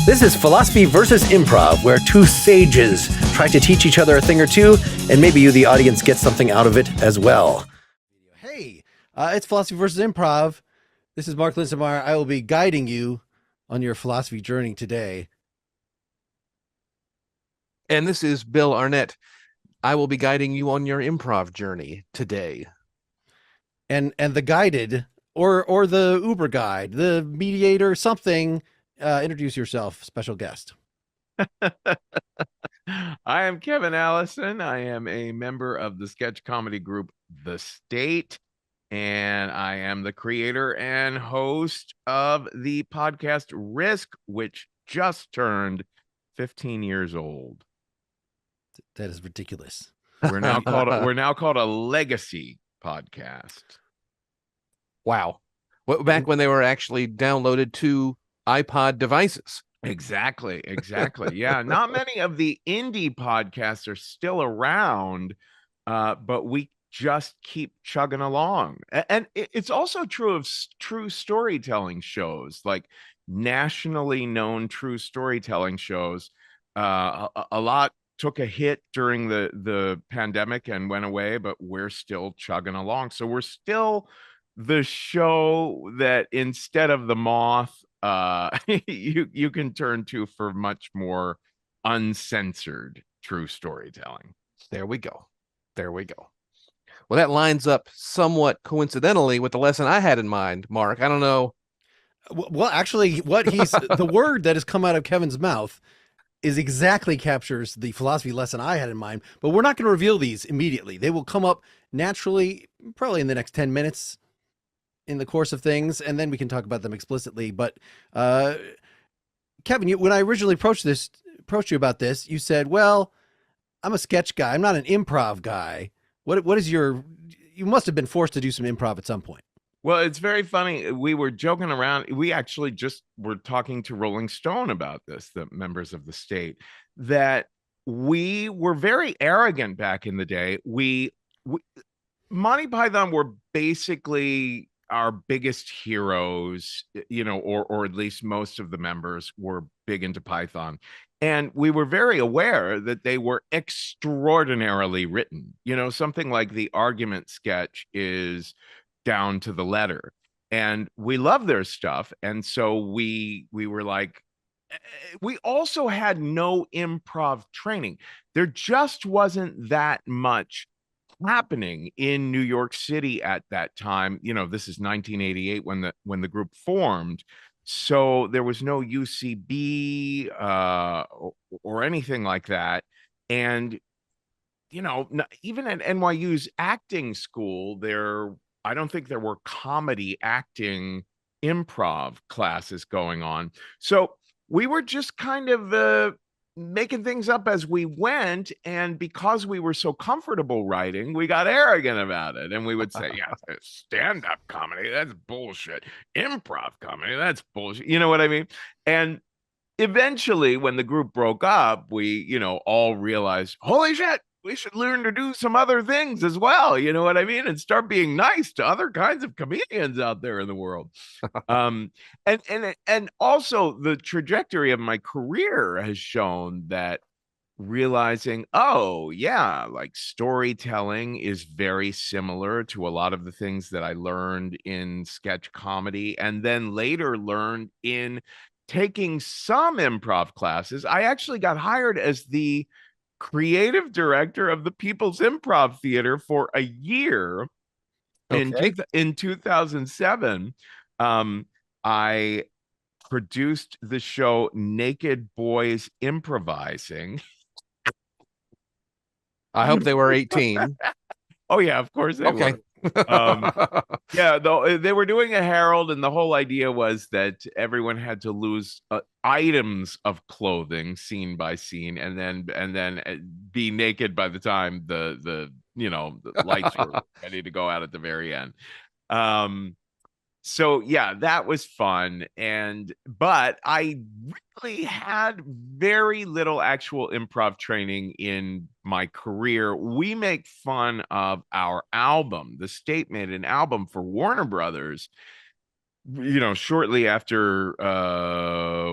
This is Philosophy versus Improv, where two sages try to teach each other a thing or two, and maybe you, the audience, get something out of it as well. Hey, it's Philosophy versus Improv. This is Mark Linsenmeyer. I will be guiding you on your philosophy journey today. And this is Bill Arnett. I will be guiding you on your improv journey today. And the guided, or the Uber guide, the mediator, something. Introduce yourself, special guest. I am Kevin Allison. I am a member of the sketch comedy group The State, and I am the creator and host of the podcast Risk, which just turned 15 years old. That is ridiculous. We're now called a legacy podcast. Wow. Back when they were actually downloaded to iPod devices. Exactly. Yeah, not many of the indie podcasts are still around, but we just keep chugging along. And it's also true of true storytelling shows, like nationally known true storytelling shows. A lot took a hit during the pandemic and went away, but we're still chugging along. So we're still the show that instead of the moth, you can turn to for much more uncensored true storytelling. There we go. Well, that lines up somewhat coincidentally with the lesson I had in mind, Mark. I don't know. Well, actually, the word that has come out of Kevin's mouth is exactly captures the philosophy lesson I had in mind, but we're not going to reveal these immediately. They will come up naturally, probably in the next 10 minutes in the course of things, and then we can talk about them explicitly. But Kevin, when I originally approached you about this, you said, well, I'm a sketch guy. I'm not an improv guy. What is you must have been forced to do some improv at some point. Well, it's very funny. We were joking around. We actually just were talking to Rolling Stone about this, the members of the State, that we were very arrogant back in the day. Monty Python were basically our biggest heroes, or at least most of the members were big into Python. And we were very aware that they were extraordinarily written. Something like the argument sketch is down to the letter. And we love their stuff. And so we were like, we also had no improv training. There just wasn't that much happening in New York City at that time. This is 1988 when the group formed. So there was no UCB or anything like that. And, even at NYU's acting school, I don't think there were comedy acting improv classes going on. So we were just kind of making things up as we went, and because we were so comfortable writing, we got arrogant about it, and we would say, yeah, stand-up comedy, that's bullshit. Improv comedy, that's bullshit. You know what I mean? And eventually, when the group broke up, we all realized, holy shit, we should learn to do some other things as well. You know what I mean? And start being nice to other kinds of comedians out there in the world. And also the trajectory of my career has shown that realizing, oh yeah, like storytelling is very similar to a lot of the things that I learned in sketch comedy, and then later learned in taking some improv classes. I actually got hired as the creative director of the People's Improv Theater for a year. Okay. In 2007. I produced the show Naked Boys Improvising. I hope they were 18. Oh yeah, of course they were. Yeah, though they were doing a Herald, and the whole idea was that everyone had to lose items of clothing scene by scene, and then be naked by the time the lights were ready to go out at the very end. So yeah, that was fun. But I really had very little actual improv training in my career. We make fun of our album. The State made an album for Warner Brothers shortly after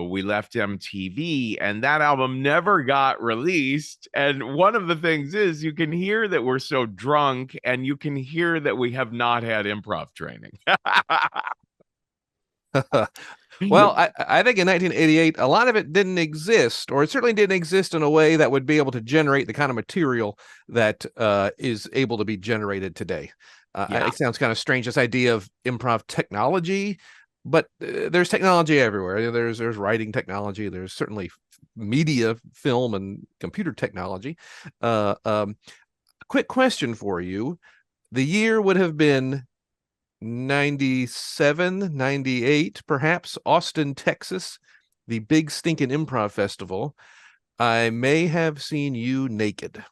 we left MTV, and that album never got released. And one of the things is you can hear that we're so drunk, and you can hear that we have not had improv training. Well, I think in 1988, a lot of it didn't exist, or it certainly didn't exist in a way that would be able to generate the kind of material that is able to be generated today. Yeah. It sounds kind of strange, this idea of improv technology, but there's technology everywhere. There's writing technology. There's certainly media, film, and computer technology. Quick question for you. The year would have been 97, 98, perhaps, Austin, Texas, the big stinking improv festival. I may have seen you naked.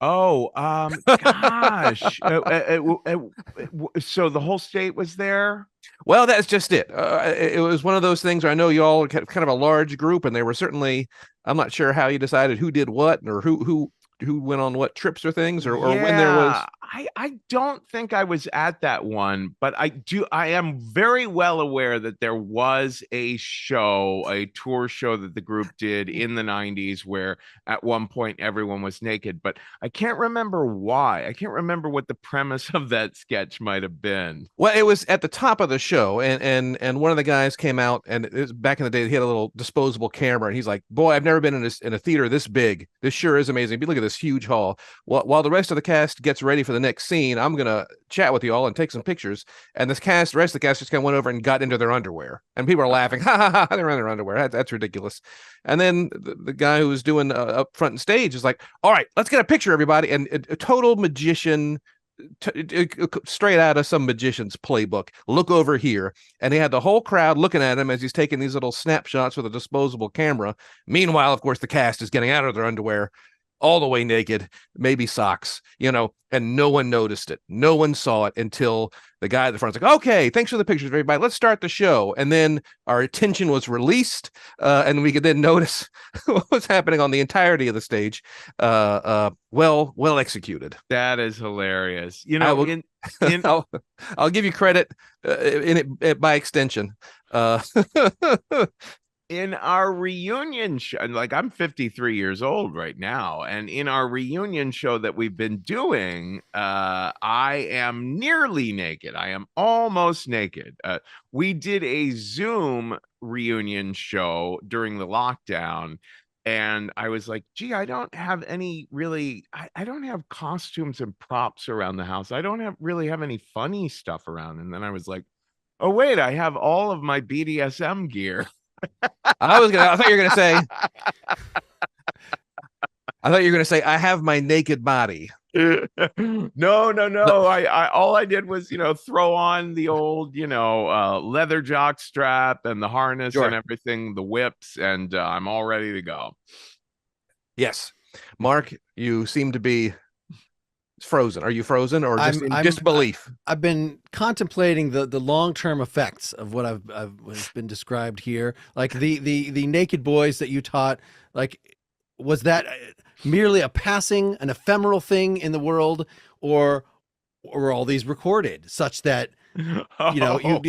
Oh, gosh. So the whole state was there? Well, that's just it. It was one of those things where I know you all kind of a large group, and they were certainly, I'm not sure how you decided who did what or who went on what trips or things or when there was. I don't think I was at that one, but I am very well aware that there was a tour show that the group did in the 90s where at one point everyone was naked, but I can't remember why. I can't remember what the premise of that sketch might have been. Well, it was at the top of the show, and one of the guys came out, and it was back in the day, he had a little disposable camera, and he's like, "Boy, I've never been in a theater this big. This sure is amazing. Look at this huge hall." While the rest of the cast gets ready for the next scene, I'm gonna chat with you all and take some pictures. And the rest of the cast just kind of went over and got into their underwear, and people are laughing, "Ha ha ha! They're in their underwear. That's ridiculous." And then the guy who was doing up front and stage is like, "All right, let's get a picture, everybody." And a total magician. Straight out of some magician's playbook. Look over here. And he had the whole crowd looking at him as he's taking these little snapshots with a disposable camera. Meanwhile, of course, the cast is getting out of their underwear all the way naked, maybe socks, and no one noticed it. No one saw it until the guy at the front's like, "Okay, thanks for the pictures, everybody. Let's start the show." And then our attention was released, and we could then notice what was happening on the entirety of the stage. Well executed. That is hilarious. I'll give you credit in it by extension. In our reunion show, like I'm 53 years old right now, and in our reunion show that we've been doing, I am nearly naked. I am almost naked. We did a Zoom reunion show during the lockdown, and I was like, gee, I don't have any really, I don't have costumes and props around the house. I don't really have any funny stuff around. And then I was like, oh, wait, I have all of my BDSM gear. I thought you were gonna say I have my naked body. No. I all I did was, throw on the old, leather jock strap and the harness Sure. and everything, the whips, and I'm all ready to go. Yes. Mark, you seem to be frozen. Are you frozen or just in disbelief? I've been contemplating the long-term effects of what has been described here. Like the naked boys that you taught, like, was that merely an ephemeral thing in the world, or were all these recorded such that you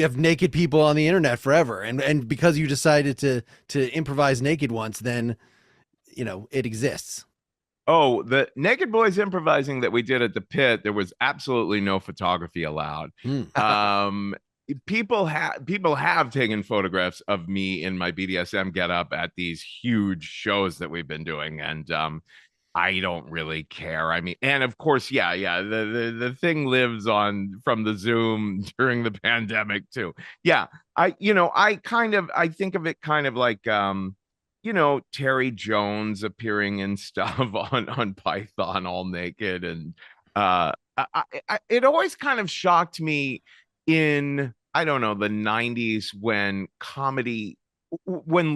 have naked people on the internet forever, and because you decided to improvise naked once, then it exists. Oh, the Naked Boys improvising that we did at the pit, there was absolutely no photography allowed. People have taken photographs of me in my BDSM getup at these huge shows that we've been doing, and I don't really care. I mean, and of course, the thing lives on from the Zoom during the pandemic too. Yeah, I think of it kind of like Terry Jones appearing in stuff on Python all naked, and it always kind of shocked me in, I don't know, the 90s when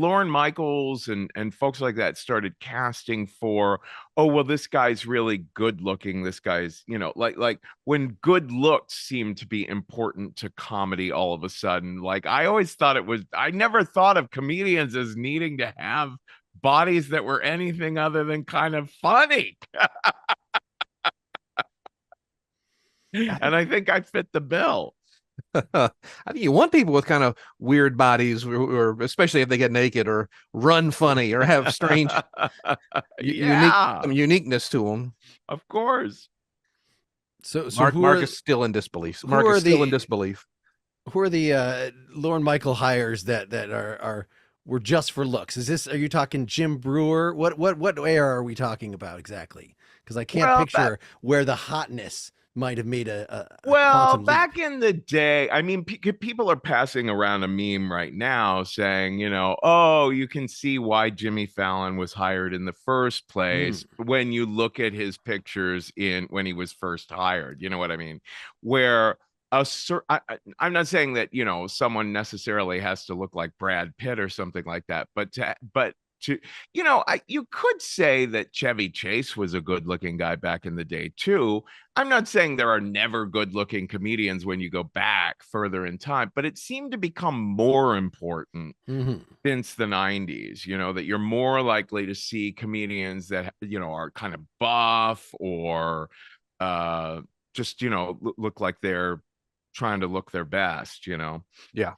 Lorne Michaels and folks like that started casting for, oh, well, this guy's really good looking. This guy's, like when good looks seemed to be important to comedy all of a sudden. Like I never thought of comedians as needing to have bodies that were anything other than kind of funny. And I think I fit the bill. I think you want people with kind of weird bodies, or especially if they get naked or run funny or have strange, Yeah, uniqueness to them. of course. So Mark is still in disbelief. who are the disbelief. who are the Lorne Michael hires that are were just for looks? Are you talking Jim Brewer? What era are we talking about exactly? Because I can't picture where the hotness might have made a quantum back leap. in the day, I mean, people are passing around a meme right now saying, oh, you can see why Jimmy Fallon was hired in the first place when you look at his pictures when he was first hired. You know what I mean? Where I'm not saying that someone necessarily has to look like Brad Pitt or something like that, but you could say that Chevy Chase was a good-looking guy back in the day too. I'm not saying there are never good-looking comedians when you go back further in time, but it seemed to become more important since the 90s, that you're more likely to see comedians that are kind of buff or just look like they're trying to look their best. Yeah.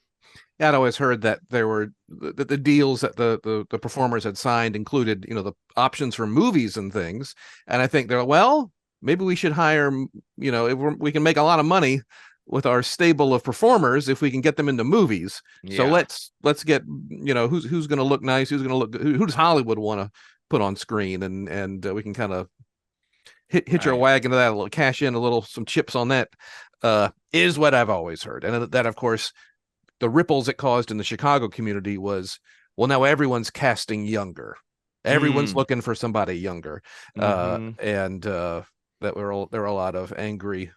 I'd always heard that there were the deals that the performers had signed included, the options for movies and things. And I think they're, well, maybe we should hire, if we can make a lot of money with our stable of performers if we can get them into movies. Yeah. So let's get, who's going to look nice, who's going to look, who does Hollywood want to put on screen, and we can kind of hitch our wagon to that, a little cash in some chips on that, is what I've always heard. And that, of course, the ripples it caused in the Chicago community was, well, now everyone's casting younger. Everyone's looking for somebody younger. And that there were a lot of angry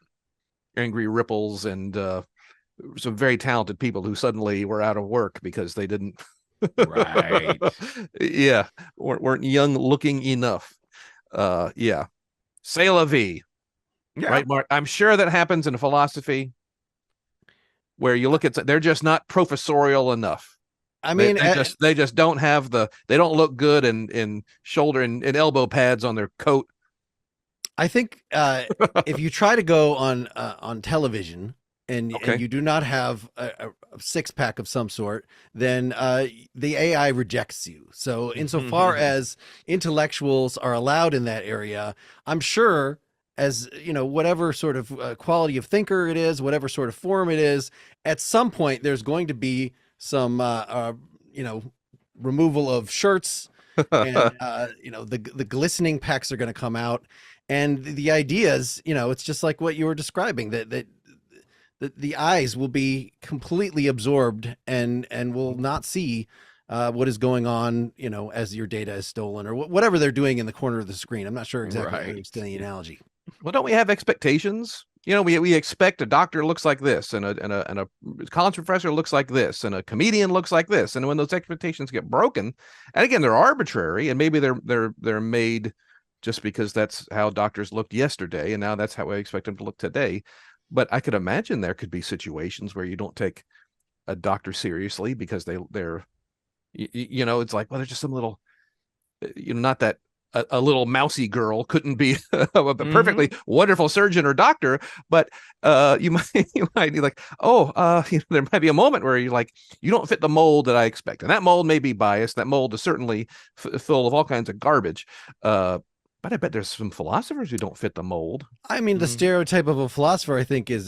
ripples and some very talented people who suddenly were out of work because they didn't right. Yeah, weren't young looking enough. Yeah. C'est la vie. Yeah. Right, Mark? I'm sure that happens in philosophy, where you look at, they're just not professorial enough. I mean, they just don't have they don't look good in shoulder and elbow pads on their coat. I think if you try to go on television and you do not have a six-pack of some sort, then the AI rejects you. So insofar as intellectuals are allowed in that area, I'm sure, as whatever sort of quality of thinker it is, whatever sort of form it is, at some point there's going to be some removal of shirts, and the glistening pecs are going to come out, and the idea is, it's just like what you were describing, that the eyes will be completely absorbed and will not see what is going on, as your data is stolen, or whatever they're doing in the corner of the screen. I'm not sure exactly how to understand the analogy. Well, don't we have expectations? We expect a doctor looks like this, and a college professor looks like this, and a comedian looks like this. And when those expectations get broken, and again, they're arbitrary, and maybe they're made just because that's how doctors looked yesterday, and now that's how I expect them to look today. But I could imagine there could be situations where you don't take a doctor seriously because they're it's like, well, there's just some little, not that a little mousy girl couldn't be a perfectly wonderful surgeon or doctor, but you might be like, there might be a moment where you're like, you don't fit the mold that I expect, and that mold may be biased. That mold is certainly full of all kinds of garbage. But I bet there's some philosophers who don't fit the mold. I mean, the stereotype of a philosopher, I think, is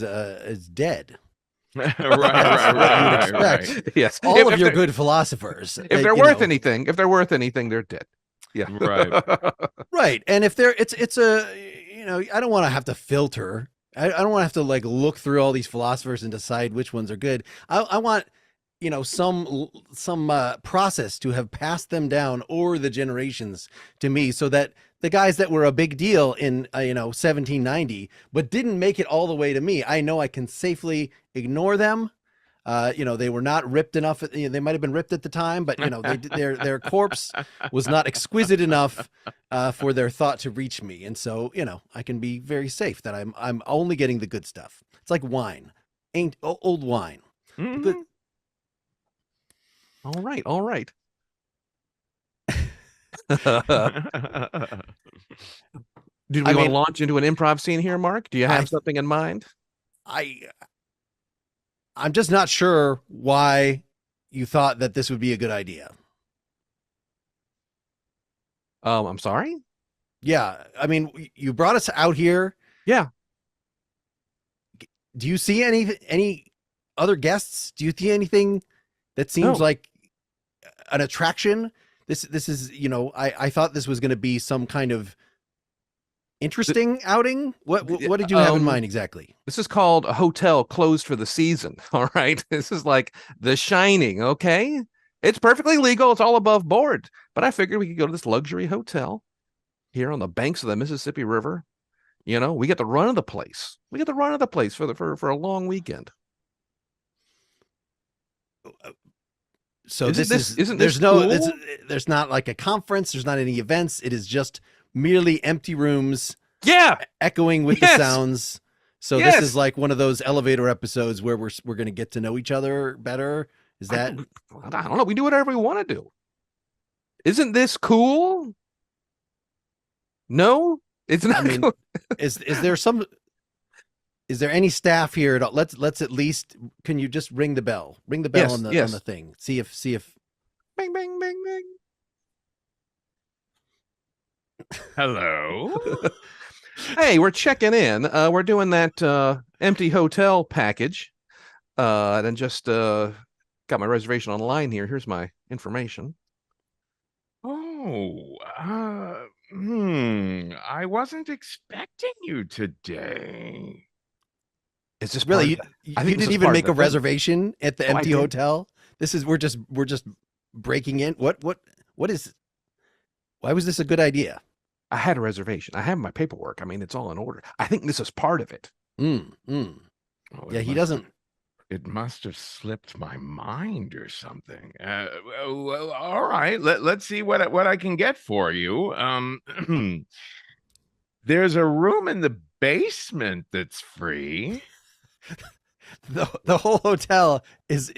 dead. right. Yes, all of your good philosophers, if they're worth anything, they're dead. Yeah, right. And if it's a, I don't want to have to filter. I don't want to have to look through all these philosophers and decide which ones are good. I want some process to have passed them down over the generations to me, so that the guys that were a big deal in 1790 but didn't make it all the way to me, I know I can safely ignore them. They were not ripped enough. They might have been ripped at the time, but their corpse was not exquisite enough for their thought to reach me, and so I can be very safe that I'm only getting the good stuff. It's like wine, old wine. Good. All right. Did we want to launch into an improv scene here, Mark? Do you have something in mind? I'm just not sure why you thought that this would be a good idea. I'm sorry. Yeah, I mean, you brought us out here. Yeah. Do you see any other guests? Do you see anything that seems No. like an attraction? This is, you know, I thought this was going to be some kind of interesting outing. What did you have in mind exactly? This is called a hotel closed for the season. All right. This is like The Shining. Okay. It's perfectly legal. It's all above board. But I figured we could go to this luxury hotel here on the banks of the Mississippi River. You know, we get the run of the place. We get the run of the place for a long weekend. So isn't there's this no cool? there's not like a conference. There's not any events. It is just merely empty rooms. Yeah. Echoing with the sounds. So Yes. this is like one of those elevator episodes where we're going to get to know each other better. Is that? I don't know. We do whatever we want to do. Isn't this cool? No, it's not. I mean, cool. is there any staff here at all? Let's at least. Can you just ring the bell? Ring the bell Yes, on the yes. thing. See if. Bing, bing, bing, bing. Hello. Hey, we're checking in. We're doing that empty hotel package. And then just got my reservation online here. Here's my information. Oh, I wasn't expecting you today. Is this Really? part of You I think this didn't is even part of make the a thing. reservation at the Oh, I empty did. hotel. This is we're just breaking in. What is? Why was this a good idea? I had a reservation. I have my paperwork. I mean, it's all in order. I think this is part of it. Oh, Yeah, he doesn't. It must have slipped my mind or something. Well, all right. Let's see what I can get for you. There's a room in the basement that's free. The whole hotel is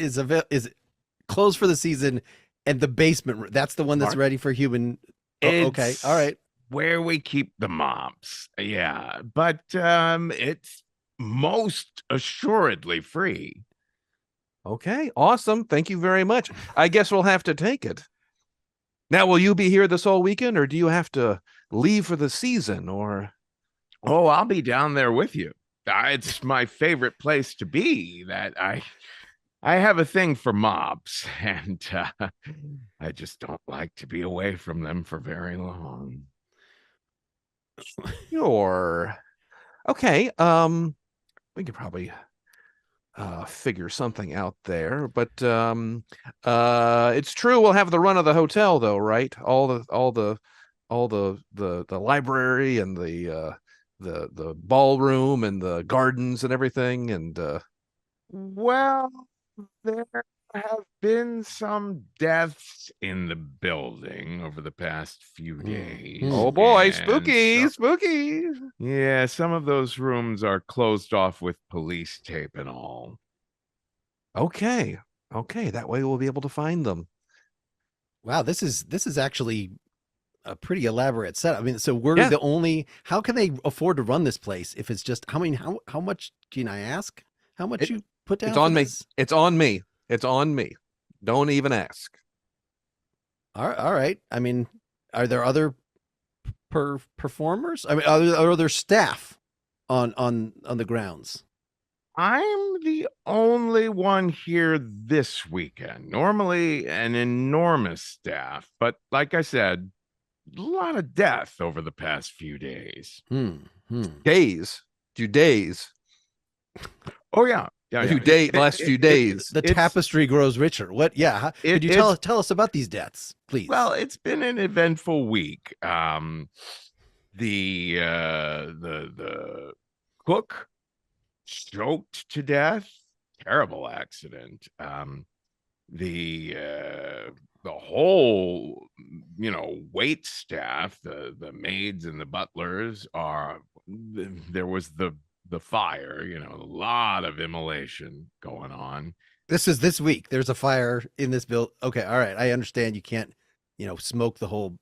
closed for the season, and the basement, that's the one that's ready for human. Okay, all right. Where we keep the mops. Yeah, but it's most assuredly free. Okay, awesome. Thank you very much. I guess we'll have to take it. Now, will you be here this whole weekend, or do you have to leave for the season? Or Oh, I'll be down there with you. It's my favorite place to be. That I have a thing for mobs, and I just don't like to be away from them for very long. sure. Okay. We could probably figure something out there, but it's true we'll have the run of the hotel though, right? All the library and the ballroom and the gardens and everything, and Well, there have been some deaths in the building over the past few days. oh boy, and spooky, some- spooky. Yeah, some of those rooms are closed off with police tape and all. Okay, that way we'll be able to find them. Wow, this is actually a pretty elaborate setup. I mean, so we're Yeah. the only. How can they afford to run this place if it's just? How much can I ask? How much you put down? It's on for me. this? It's on me. It's on me. Don't even ask. All right. I mean, are there other performers? I mean, are there staff on the grounds? I'm the only one here this weekend. Normally an enormous staff, but like I said, a lot of death over the past few days. Days. Few days. Oh yeah. Yeah, Last few days. The tapestry grows richer. What? Yeah. Could you tell us about these deaths, please? Well, it's been an eventful week. The cook choked to death. Terrible accident. The whole wait staff, the maids and the butlers there was the fire, a lot of immolation going on. This is this week. There's a fire in this build. Okay, all right. I understand you can't, smoke the whole.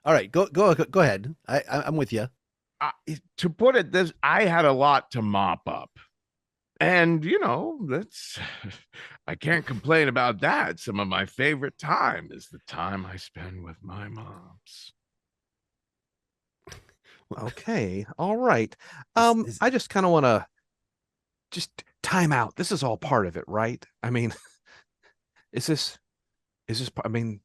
All right, go ahead. I'm with you. To put it this, I had a lot to mop up. And that's I can't complain about that. Some of my favorite time is the time I spend with my moms. Okay, all right. Is- I just kind of want to just time out. This is all part of it, right? I mean, is this I mean,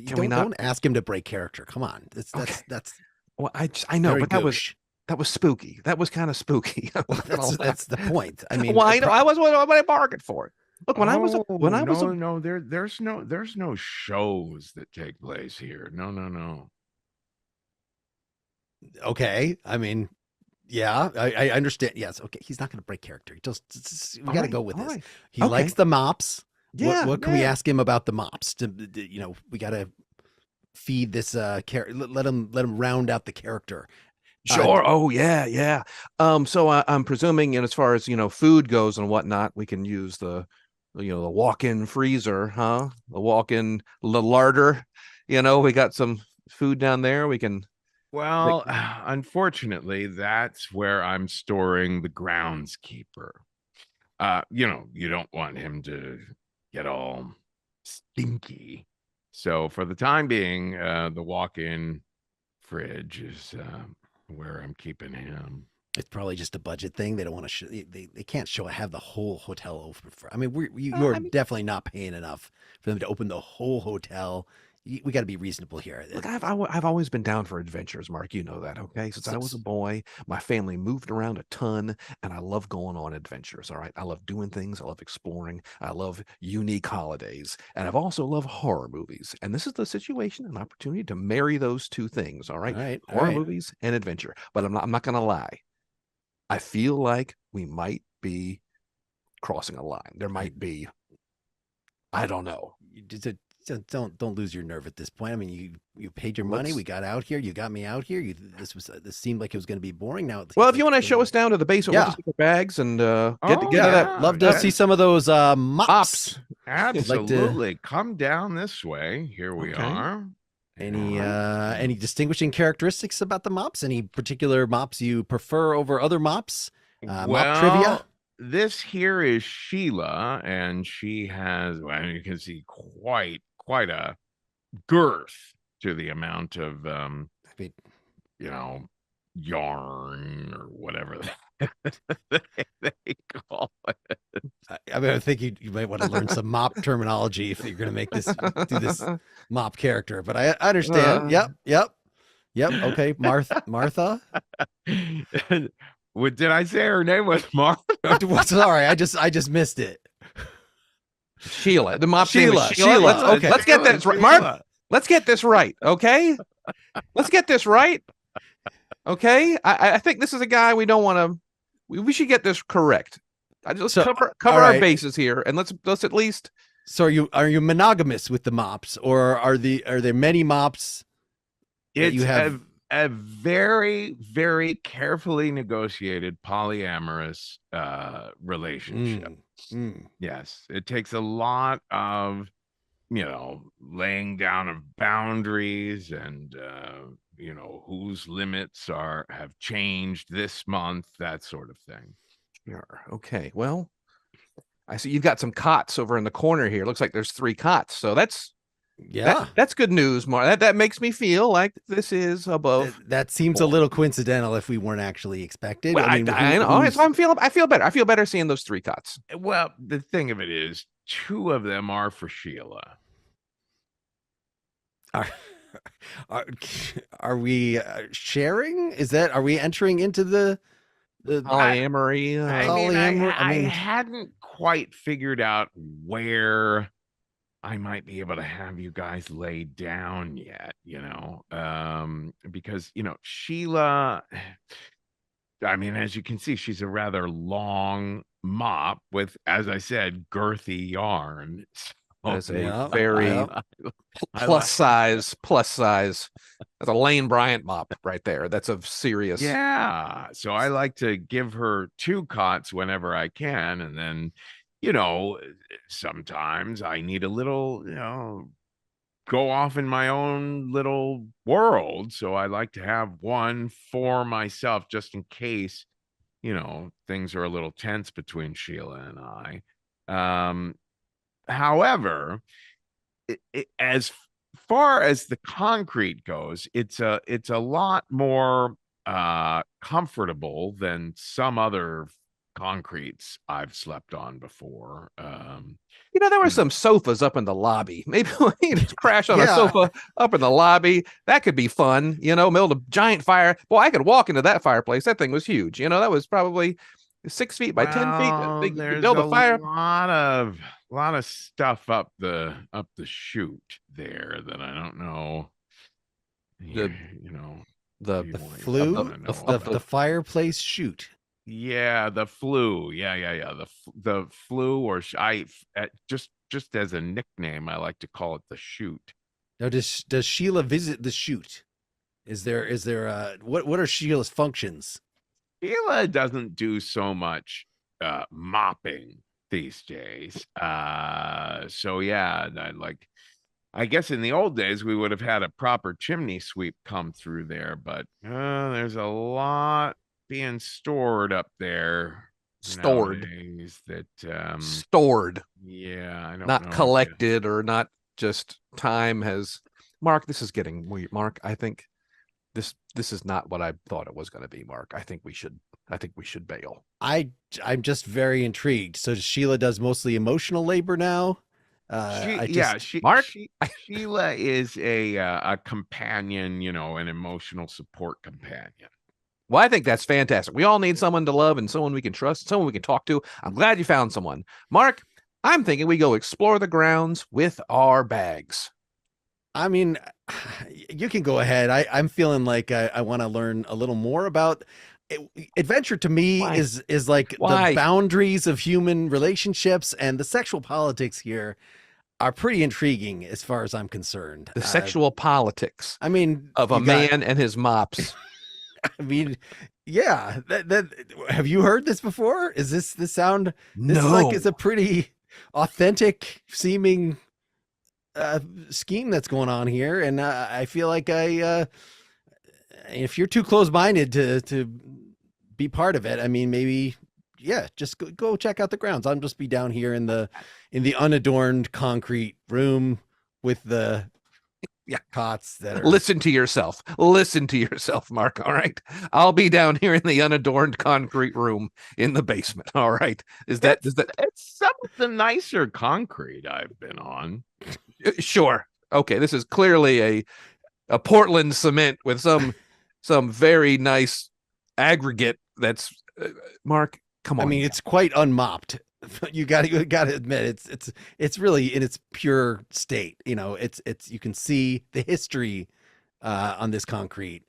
can we not? don't ask him to break character. Come on. Okay. That's Well, I know, very but gauche. that was spooky. That was kind of spooky. I'm Well, not gonna lie. that's the point. I mean, Well, I know I was what I bargained for it. Look, Oh, when I was a no, there's no shows that take place here. No. okay. I mean, yeah, I understand. Yes, okay. He's not going to break character. We all got to right, go with all this. right. He Okay. likes the mops. Yeah, What can we yeah. ask him about the mops? We got to feed this let him round out the character. Sure. Oh, yeah, yeah. So I'm presuming, and as far as food goes and whatnot, we can use the walk-in freezer, huh? The walk-in larder. We got some food down there. We can make. Well, unfortunately, that's where I'm storing the groundskeeper. You don't want him to get all stinky. So for the time being, the walk-in fridge is where I'm keeping him. It's probably just a budget thing. They don't want to show. They can't have the whole hotel open. I mean, you're I mean, definitely not paying enough for them to open the whole hotel. We got to be reasonable here. look, I've always been down for adventures, Mark. You know that, okay? Since I was a boy, my family moved around a ton, and I love going on adventures. All right, I love doing things. I love exploring. I love unique holidays, and I've also loved horror movies. And this is the situation, an opportunity to marry those two things. All right, All right, all horror right. movies and adventure. But I'm not gonna lie. I feel like we might be crossing a line. There might be. I don't know. Don't lose your nerve at this point. I mean, you paid your money. Let's- We got out here. You got me out here. This seemed like it was going to be boring. Now, it Well, seems if you like want to it's show gonna us down to the basement, Yeah. we'll just take our bags and get Oh, to that. be- love to yeah. see some of those mops. Ops. Absolutely. Come down this way. Here we Okay. are. Any distinguishing characteristics about the mops? Any particular mops you prefer over other mops? Mop trivia. This here is Sheila, and she has, well, you can see quite a girth to the amount of I mean, yarn or whatever they call it. I think you might want to learn some mop terminology if you're going to make this do this mop character. But I understand. Yep. Okay, Martha. What did I say? Her name was Martha. Sorry, I just missed it. Sheila. The mop's name is Sheila. Let's, Okay. let's get this right. Mark, let's get this right. Okay. Let's get this right. Okay. I think this is a guy we don't want to. We should get this correct. Let's cover all our right. bases here, and let's at least. So are you monogamous with the mops, or are there many mops? It's you have a very, very carefully negotiated polyamorous relationship. Yes, it takes a lot of laying down of boundaries and whose limits have changed this month, that sort of thing. Sure. Okay. Well, I see you've got some cots over in the corner here. Looks like there's 3 cots. So that's good news, Mark. That makes me feel like this is above. That seems a little coincidental if we weren't actually expected. Well, I know. So I feel better. I feel better seeing those 3 cots. Well, the thing of it is, 2 of them are for Sheila. Are we sharing? Are we entering into the polyamory? I hadn't quite figured out where I might be able to have you guys lay down yet, because Sheila, I mean, as you can see, she's a rather long mop with, as I said, girthy yarn. That's a very plus size. That's a Lane Bryant mop right there. That's a serious. Yeah. So I like to give her 2 cots whenever I can. And then, sometimes I need a little, go off in my own little world. So I like to have one for myself just in case things are a little tense between Sheila and I. However, as far as the concrete goes, it's a lot more comfortable than some other concretes I've slept on before. There were some sofas up in the lobby. Maybe we just crash on a Yeah. sofa up in the lobby. That could be fun. Build a giant fire. Boy, I could walk into that fireplace. That thing was huge. That was probably 6 feet by 10 feet. Big, There's build a fire. lot of stuff up the chute there that I don't know. The flue, the fireplace chute. Yeah, the flue. Yeah. The flue, or just as a nickname, I like to call it the chute. Now, does Sheila visit the chute? Is there what are Sheila's functions? Sheila doesn't do so much mopping these days. So yeah, I guess in the old days we would have had a proper chimney sweep come through there, but there's a lot being stored up there. Stored. Stored. Yeah, I don't not know. collected or not just time has. Mark, this is getting weird. Mark, I think this is not what I thought it was going to be. Mark, I think we should bail. I'm just very intrigued. So Sheila does mostly emotional labor now. Sheila is a companion, an emotional support companion. Well, I think that's fantastic. We all need someone to love and someone we can trust, someone we can talk to. I'm glad you found someone. Mark, I'm thinking we go explore the grounds with our bags. I mean, you can go ahead. I'm feeling like I want to learn a little more about adventure. To me, is like the boundaries of human relationships, and the sexual politics here are pretty intriguing as far as I'm concerned. The sexual politics. I mean, of a man and his mops. I mean, yeah. That have you heard this before? Is this sound? This No. is a pretty authentic seeming scheme that's going on here, and I feel like if you're too close-minded to be part of it, I mean, maybe just go check out the grounds. I'll just be down here in the unadorned concrete room with the cots that are... Listen to yourself, Mark. All right, I'll be down here in the unadorned concrete room in the basement. All right, is that it's some of the nicer concrete I've been on. Sure. Okay, this is clearly a Portland cement with some very nice aggregate. That's Mark. Come on. I mean, it's quite unmopped. You got to admit it's really in its pure state. It's you can see the history on this concrete.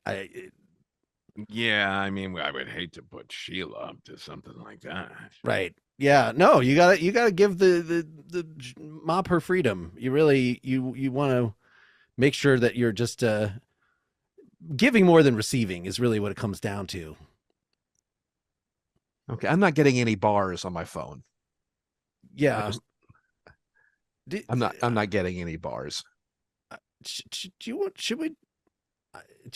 Yeah, I mean, I would hate to put Sheila up to something like that. Right. Yeah. No, you gotta give the mop her freedom. You really you want to make sure that you're just giving more than receiving is really what it comes down to. Okay, I'm not getting any bars on my phone. Yeah. I'm not getting any bars. Do you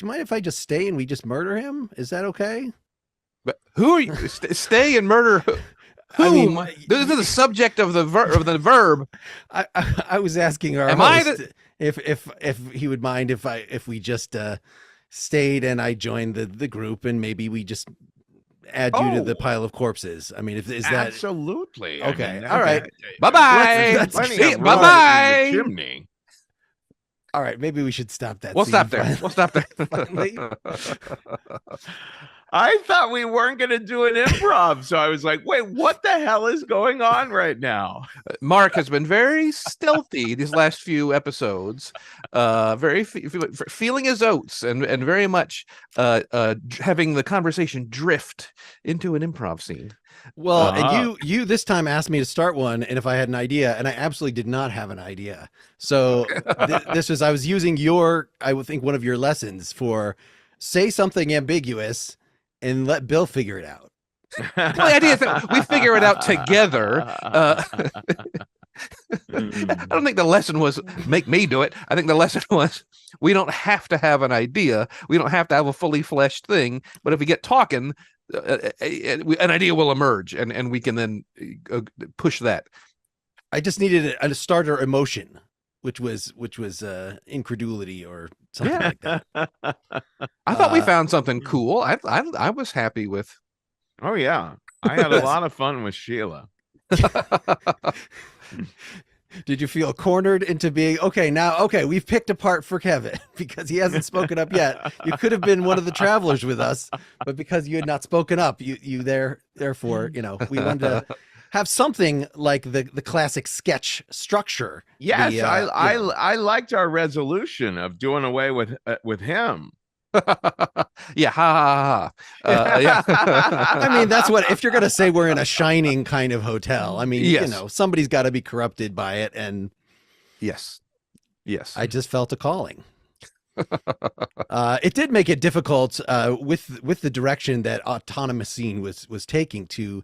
mind if I just stay and we just murder him? Is that okay? But who are you? Stay and murder who? I mean, this is the subject of the verb. I was asking our host if he would mind if we just stayed and I joined the group, and maybe we just add you to the pile of corpses. I mean, is that absolutely okay? I mean, all right. Bye-bye. Bye-bye. Chimney. All right, maybe we should stop that. We'll stop there. Finally. I thought we weren't going to do an improv, so I was like, wait, what the hell is going on right now? Mark has been very stealthy these last few episodes, very feeling his oats and very much having the conversation drift into an improv scene. Well, and you this time asked me to start one, and if I had an idea, and I absolutely did not have an idea. So I was using I would think one of your lessons for say something ambiguous and let Bill figure it out. Well, the idea is that we figure it out together. I don't think the lesson was make me do it. I think the lesson was we don't have to have an idea. We don't have to have a fully fleshed thing. But if we get talking, an idea will emerge, and we can then push that. I just needed a starter emotion, which was incredulity or something like that. I thought we found something cool. I was happy with. Oh yeah, I had a lot of fun with Sheila. Did you feel cornered into being okay, we've picked a part for Kevin because he hasn't spoken up yet. You could have been one of the travelers with us, but because you had not spoken up, therefore, we wanted to have something like the classic sketch structure. Yes, I liked our resolution of doing away with him. Yeah, ha ha ha. Yeah. I mean, that's what, if you're gonna say we're in a Shining kind of hotel, I mean, yes. Somebody's got to be corrupted by it, and yes, I just felt a calling. It did make it difficult with the direction that Autonomous Scene was taking to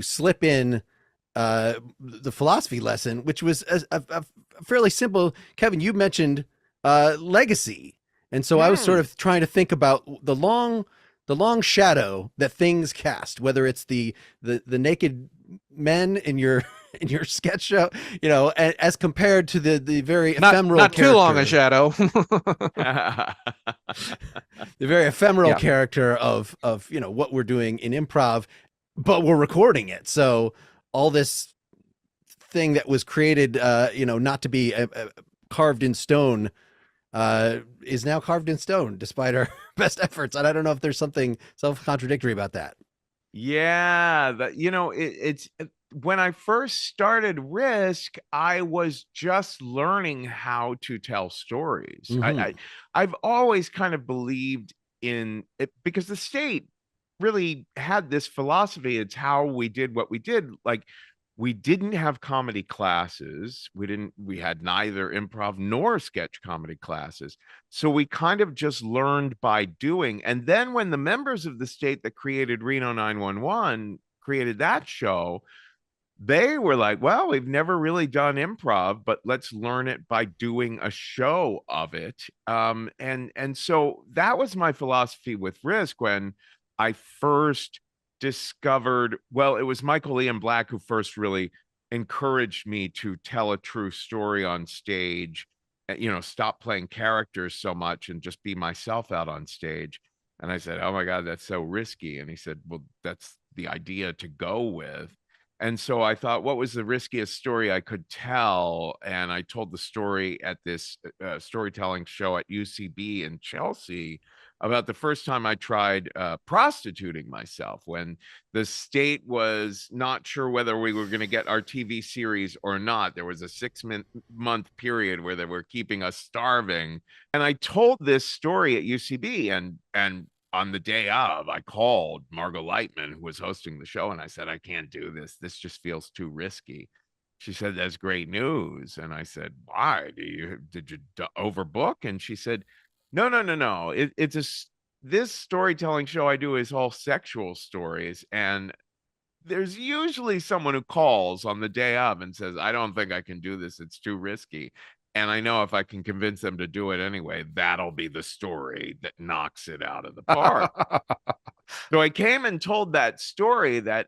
slip in the philosophy lesson, which was a fairly simple. Kevin, you mentioned legacy. And so I was sort of trying to think about the long shadow that things cast, whether it's the naked men in your sketch show, as compared to the very ephemeral not character. Too long a shadow. The very ephemeral character of what we're doing in improv, but we're recording it. So all this thing that was created, not to be carved in stone, is now carved in stone despite our best efforts. And I don't know if there's something self-contradictory about that. Yeah, it's when I first started Risk, I was just learning how to tell stories. I've always kind of believed in it because the state really had this philosophy. It's how we did what we did. Like, we didn't have comedy classes. We had neither improv nor sketch comedy classes. So we kind of just learned by doing. And then when the members of the state that created Reno 911 created that show, they were like, well, we've never really done improv, but let's learn it by doing a show of it. And so that was my philosophy with Risk when I first discovered, well, it was Michael Ian Black who first really encouraged me to tell a true story on stage, stop playing characters so much and just be myself out on stage. And I said, oh my God, that's so risky. And he said, well, that's the idea to go with. And so I thought, what was the riskiest story I could tell? And I told the story at this storytelling show at UCB in Chelsea about the first time I tried prostituting myself when the state was not sure whether we were going to get our TV series or not. There was a 6-month period where they were keeping us starving. And I told this story at UCB, and on the day of, I called Margot Lightman, who was hosting the show, and I said, I can't do this. This just feels too risky. She said, that's great news. And I said, why? Did you overbook? And she said, no. This storytelling show I do is all sexual stories. And there's usually someone who calls on the day of and says, I don't think I can do this. It's too risky. And I know if I can convince them to do it anyway, that'll be the story that knocks it out of the park. So I came and told that story, that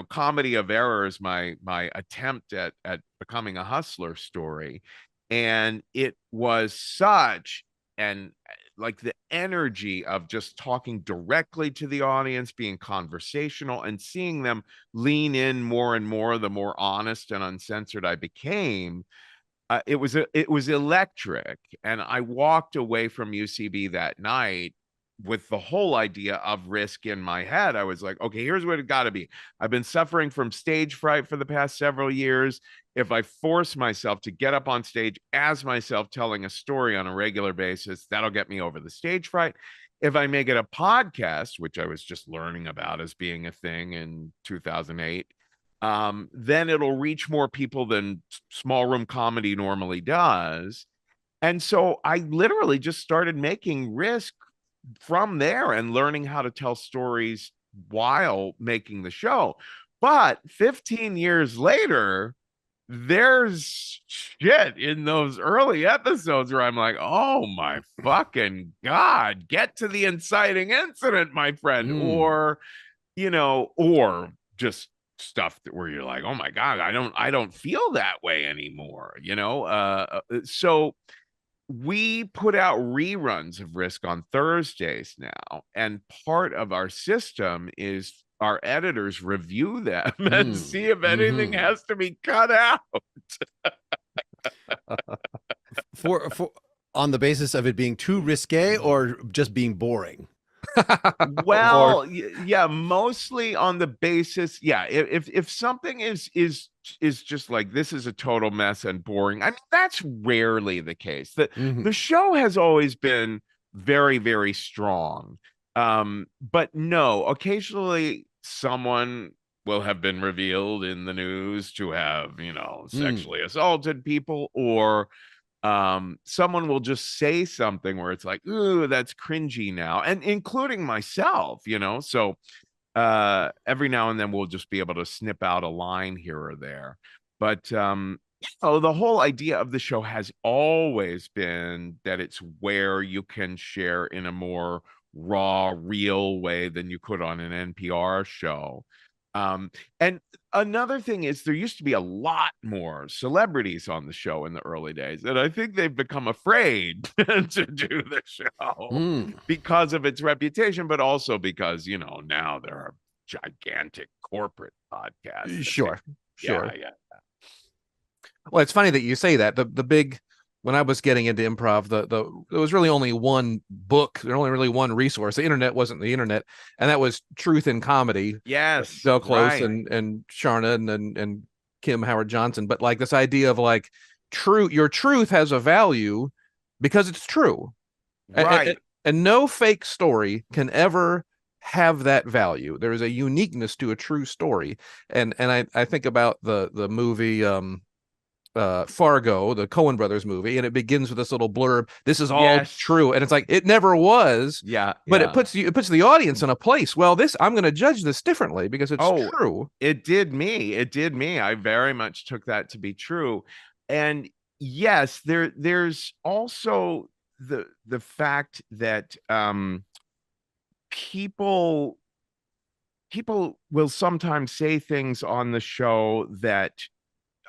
comedy of errors, my attempt at becoming a hustler story. And it was such, and like the energy of just talking directly to the audience, being conversational and seeing them lean in more and more, the more honest and uncensored I became. It was electric. And I walked away from UCB that night with the whole idea of Risk in my head. I was like, okay, here's what it got to be. I've been suffering from stage fright for the past several years. If I force myself to get up on stage as myself telling a story on a regular basis, that'll get me over the stage fright. If I make it a podcast, which I was just learning about as being a thing in 2008, then it'll reach more people than small room comedy normally does. And so I literally just started making Risk from there and learning how to tell stories while making the show. But 15 years later, there's shit in those early episodes where I'm like, oh my fucking God, get to the inciting incident, my friend. Or, or just stuff that where you're like, oh my God, I don't feel that way anymore, so we put out reruns of Risk on Thursdays now, and part of our system is our editors review them and see if anything has to be cut out. for on the basis of it being too risque or just being boring. Well, yeah, mostly on the basis, yeah. If something is just like, this is a total mess and boring, I mean, that's rarely the case. The show has always been very, very strong. But no, occasionally someone will have been revealed in the news to have, sexually assaulted people, or someone will just say something where it's like, ooh, that's cringy now, and including myself, so every now and then we'll just be able to snip out a line here or there. But the whole idea of the show has always been that it's where you can share in a more raw, real way than you could on an NPR show. And another thing is, there used to be a lot more celebrities on the show in the early days, and I think they've become afraid to do the show because of its reputation, but also because, now there are gigantic corporate podcasts. Sure. Yeah. Well, it's funny that you say that. The big, when I was getting into improv, there was really only one book. There was only really one resource. The internet wasn't the internet, and that was Truth in Comedy. Yes, Del Close right. and Sharna and Kim Howard Johnson. But like this idea of like your truth has a value because it's true, Right. And no fake story can ever have that value. There is a uniqueness to a true story, and I think about the movie Fargo, the Coen brothers movie, and it begins with this little blurb, this is all true, and it's like, it never was. But it puts the audience in a place, well, I'm going to judge this differently because it's true. It did me. I very much took that to be true. And yes, there's also the fact that people will sometimes say things on the show that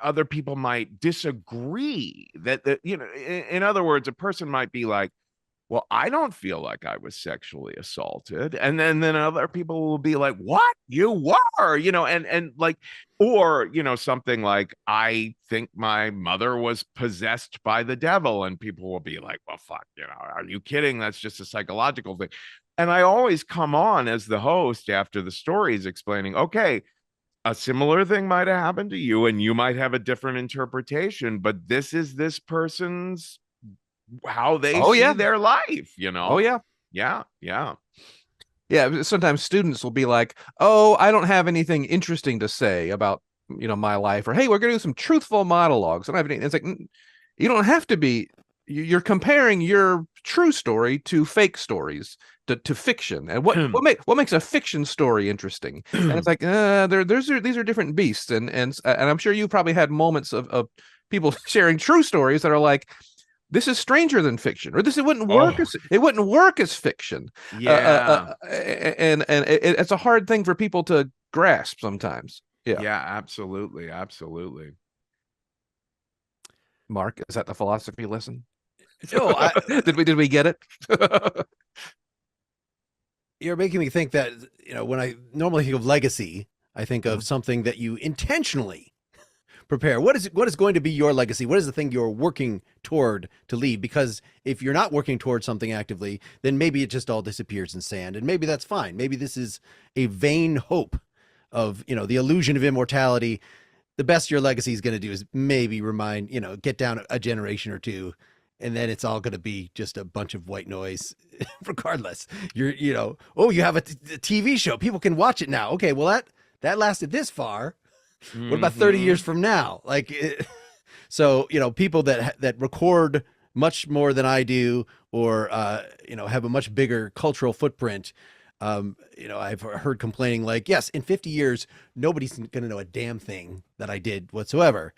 other people might disagree, that in other words, a person might be like, well, I don't feel like I was sexually assaulted, and then other people will be like, what, you were, and like, or something like, I think my mother was possessed by the devil, and people will be like, well, fuck, are you kidding? That's just a psychological thing. And I always come on as the host after the story is explaining, okay, a similar thing might have happened to you, and you might have a different interpretation, but this is this person's, how they see their life, Yeah, sometimes students will be like, oh, I don't have anything interesting to say about my life, or hey, we're gonna do some truthful monologues. I don't have any. It's like, you don't have to be. You're comparing your true story to fake stories, to fiction, and what makes a fiction story interesting. And it's like, these are different beasts, and I'm sure you probably had moments of people sharing true stories that are like, this is stranger than fiction, or it wouldn't work as fiction. And it's a hard thing for people to grasp sometimes. Yeah, absolutely. Mark, is that the philosophy lesson? No, did we get it? You're making me think that, when I normally think of legacy, I think of something that you intentionally prepare. What is going to be your legacy? What is the thing you're working toward to leave? Because if you're not working towards something actively, then maybe it just all disappears in sand, and maybe that's fine. Maybe this is a vain hope of, the illusion of immortality. The best your legacy is going to do is maybe get down a generation or two, and then it's all going to be just a bunch of white noise regardless. You have a TV show, people can watch it now. Okay, well, that lasted this far. What about 30 years from now? So people that record much more than I do, or have a much bigger cultural footprint, I've heard complaining like, yes, in 50 years nobody's going to know a damn thing that I did whatsoever.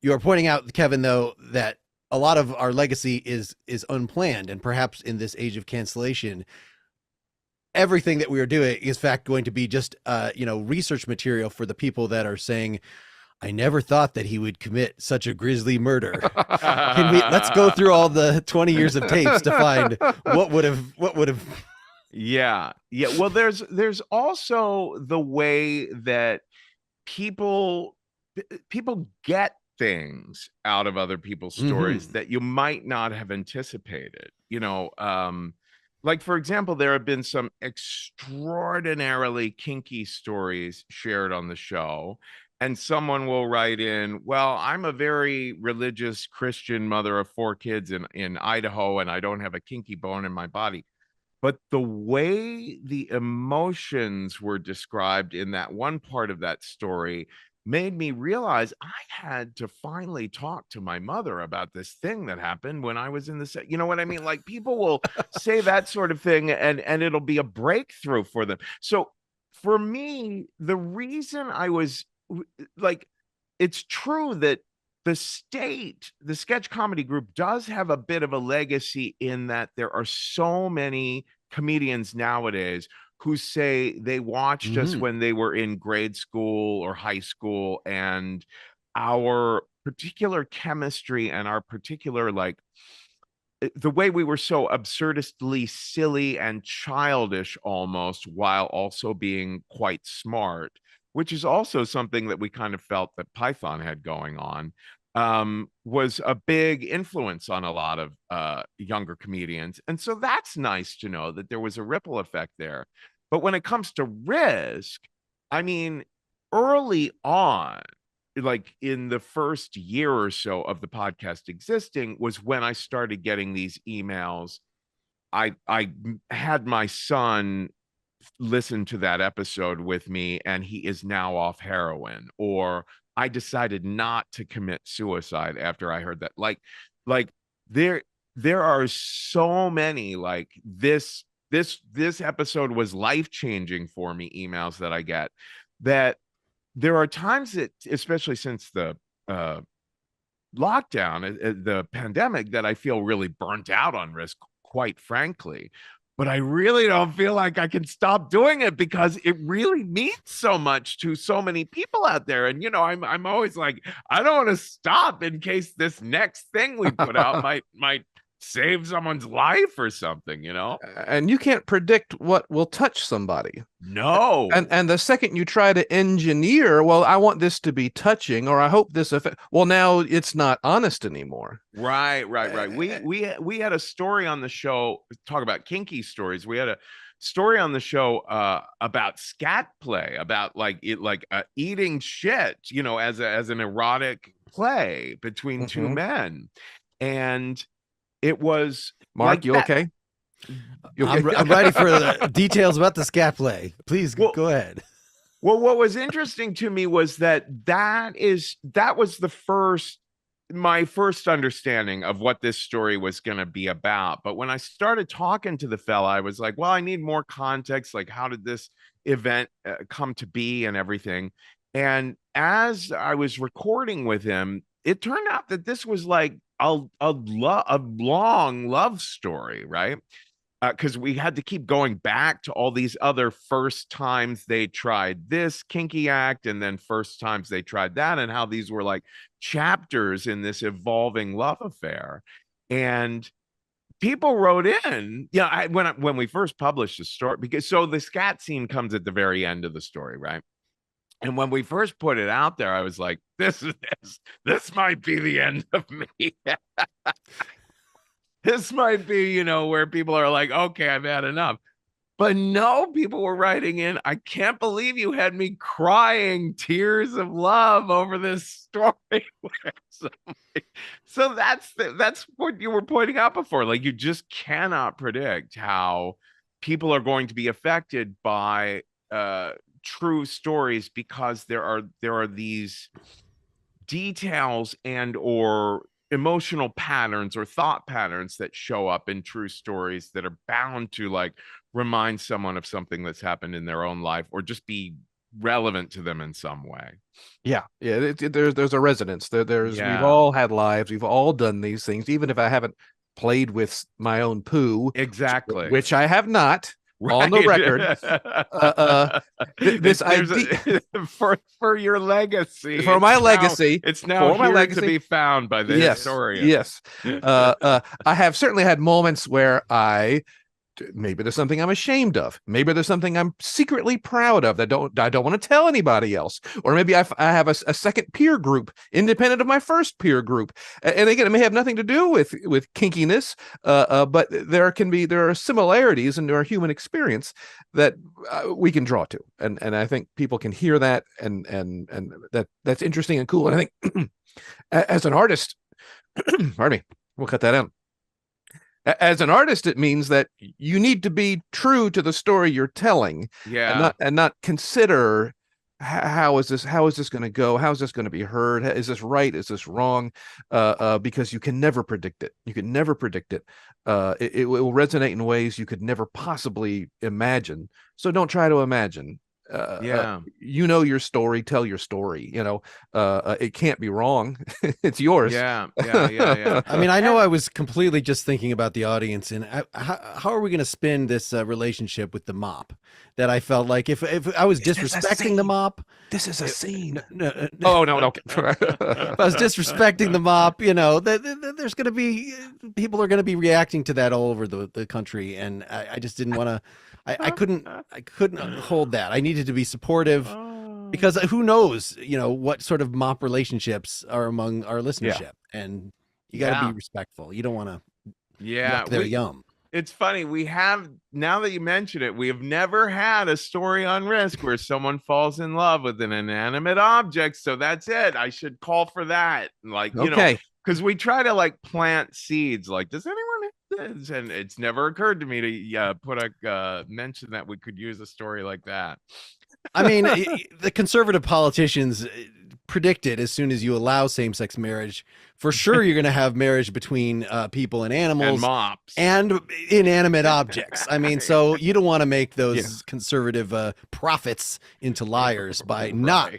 You are pointing out, Kevin, though, that a lot of our legacy is unplanned, and perhaps in this age of cancellation, everything that we are doing is, in fact, going to be just research material for the people that are saying, I never thought that he would commit such a grisly murder. Let's go through all the 20 years of tapes to find what would have. Yeah. Well, there's also the way that people get things out of other people's stories that you might not have anticipated. Like, for example, there have been some extraordinarily kinky stories shared on the show. And someone will write in, well, I'm a very religious Christian mother of 4 kids in Idaho, and I don't have a kinky bone in my body. But the way the emotions were described in that one part of that story made me realize I had to finally talk to my mother about this thing that happened when I was in the set. You know what I mean? Like, people will say that sort of thing, and it'll be a breakthrough for them. So for me, the reason I was like, it's true that the sketch comedy group does have a bit of a legacy in that there are so many comedians nowadays who say they watched us when they were in grade school or high school, and our particular chemistry and our particular, like, the way we were so absurdistly silly and childish almost, while also being quite smart, which is also something that we kind of felt that Python had going on, was a big influence on a lot of younger comedians. And so that's nice to know that there was a ripple effect there. But when it comes to Risk, I mean, early on, like in the first year or so of the podcast existing, was when I started getting these emails. I had my son listen to that episode with me, and he is now off heroin, or I decided not to commit suicide after I heard that. Like there are so many, like, this episode was life-changing for me emails that I get, that there are times that, especially since the lockdown, the pandemic, that I feel really burnt out on Risk, quite frankly. But I really don't feel like I can stop doing it, because it really means so much to so many people out there. And I'm always like, I don't want to stop in case this next thing we put out might save someone's life or something, And you can't predict what will touch somebody. No. And the second you try to engineer, well, I want this to be touching, or I hope this effect, well, now it's not honest anymore. Right. We had a story on the show, talk about kinky stories. We had a story on the show about scat play, about eating shit, as an erotic play between two men. And it was Mark, you okay? I'm ready for the details about the scat play. Please go ahead. Well, what was interesting to me was that was my first understanding of what this story was going to be about. But when I started talking to the fella, I was like, well, I need more context. Like, how did this event come to be and everything? And as I was recording with him, it turned out that this was like a long love story, right? Because we had to keep going back to all these other first times they tried this kinky act, and then first times they tried that, and how these were like chapters in this evolving love affair. And people wrote in, when we first published the story, because the scat scene comes at the very end of the story, right? And when we first put it out there, I was like, this might be the end of me. This might be, where people are like, okay, I've had enough. But no, people were writing in, I can't believe you had me crying tears of love over this story. So that's what you were pointing out before. Like, you just cannot predict how people are going to be affected by true stories, because there are these details and or emotional patterns or thought patterns that show up in true stories that are bound to, like, remind someone of something that's happened in their own life, or just be relevant to them in some way. Yeah, there's a resonance. We've Yeah. all had lives. We've all done these things, even if I haven't played with my own poo, Exactly. which I have not. On the record, this idea for your legacy, for my legacy, it's now for my here legacy, to be found by the historian. Yes, I have certainly had moments where maybe there's something I'm ashamed of. Maybe there's something I'm secretly proud of that I don't want to tell anybody else. Or maybe I have a second peer group independent of my first peer group. And again, it may have nothing to do with kinkiness, but there are similarities in our human experience that we can draw to. And I think people can hear that, and that's interesting and cool. And I think as an artist, pardon me, we'll cut that out. As an artist, it means that you need to be true to the story you're telling, and not consider how is this going to go? How is this going to be heard? Is this right? Is this wrong? Because you can never predict it. You can never predict it. It will resonate in ways you could never possibly imagine. So don't try to imagine. You know your story, tell your story. It can't be wrong. It's yours. Yeah. I mean, I know I was completely just thinking about the audience, and how are we going to spin this relationship with the mop? That I felt like if I was disrespecting the mop, this is a scene. No. Oh no. If I was disrespecting the mop, there's going to be people are going to be reacting to that all over the country, and I just didn't want to. I couldn't hold that. I needed to be supportive because who knows, what sort of mop relationships are among our listenership, and you got to be respectful. You don't want to. Yeah, they're yum. It's funny. Now that you mention it, we have never had a story on Risk where someone falls in love with an inanimate object. So that's it. I should call for that. Because we try to plant seeds. Does anyone have this? And it's never occurred to me to mention that we could use a story like that. I mean, the conservative politicians predicted as soon as you allow same-sex marriage, for sure you're going to have marriage between people and animals and mops and inanimate objects. I mean, so you don't want to make those conservative prophets into liars by not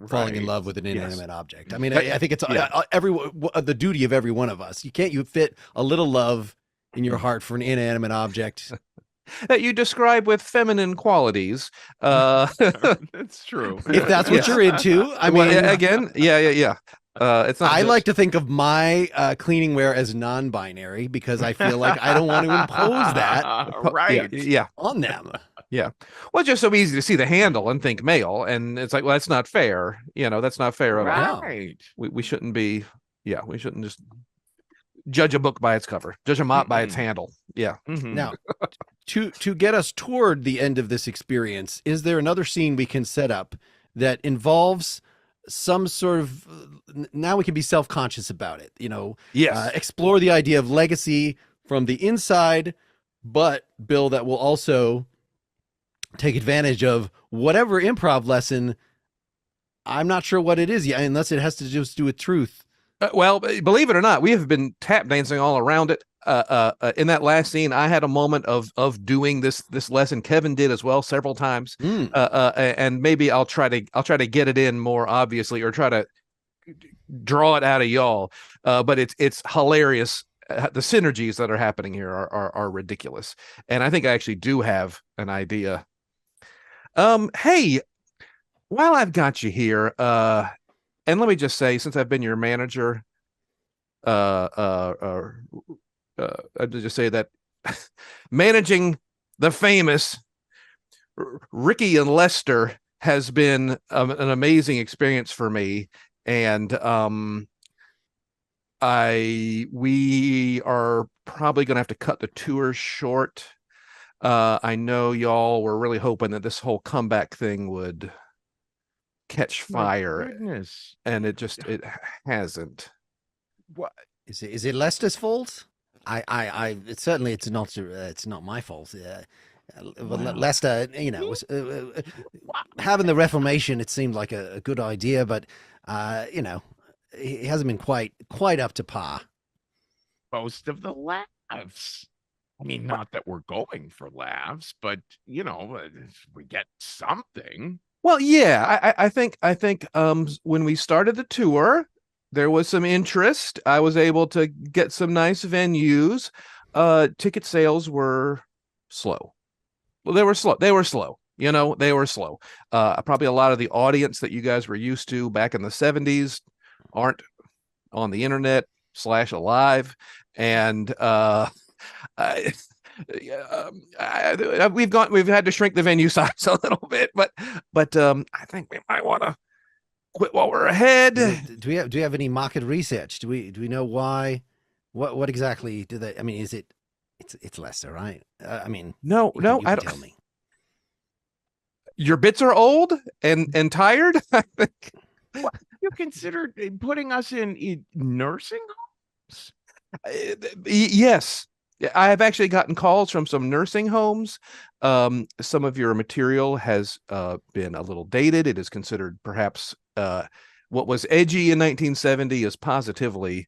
falling in love with an inanimate object. I mean, I think it's the duty of every one of us. You fit a little love in your heart for an inanimate object that you describe with feminine qualities. That's true. If that's what you're into. I mean, again, yeah. It's not. I like to think of my cleaning wear as non-binary because I feel like I don't want to impose that on them. Yeah. Well, it's just so easy to see the handle and think male, and it's like, well, that's not fair. That's not fair at all. Right. We shouldn't be. Yeah, we shouldn't just judge a book by its cover, judge a mop by its handle. Yeah. Mm-hmm. Now, to get us toward the end of this experience, is there another scene we can set up that involves some sort of, now we can be self-conscious about it, explore the idea of legacy from the inside, but Bill, that will also take advantage of whatever improv lesson, I'm not sure what it is yet, unless it has to just do with truth. Well, believe it or not, we have been tap dancing all around it. In that last scene, I had a moment of doing this lesson. Kevin did as well several times, and maybe I'll try to get it in more obviously, or try to draw it out of y'all. But it's hilarious. The synergies that are happening here are ridiculous, and I think I actually do have an idea. Hey, while I've got you here, and let me just say, since I've been your manager, I'd just say that managing the famous Ricky and Lester has been an amazing experience for me, and we are probably going to have to cut the tour short. I know y'all were really hoping that this whole comeback thing would catch fire, and it hasn't. What is it Lester's fault? It's not my fault. Lester, was, having the Reformation, it seemed like a good idea, but he hasn't been quite up to par. Most of the laughs. I mean, not that we're going for laughs, but we get something. Well, yeah, I think when we started the tour, there was some interest. I was able to get some nice venues. Ticket sales were slow. Well, they were slow. They were slow. You know, they were slow. Probably a lot of the audience that you guys were used to back in the 70s aren't on the internet slash alive. And I, we've had to shrink the venue size a little bit, but I think we might want to quit while we're ahead. Do we have any market research? Do we know why? What exactly do they? I mean, is it? It's Leicester, right? I mean, No, you no, can I don't. tell me. Your bits are old and tired. I think. You considered putting us in nursing homes? Yes. I have actually gotten calls from some nursing homes. Some of your material has been a little dated. It is considered perhaps what was edgy in 1970 is positively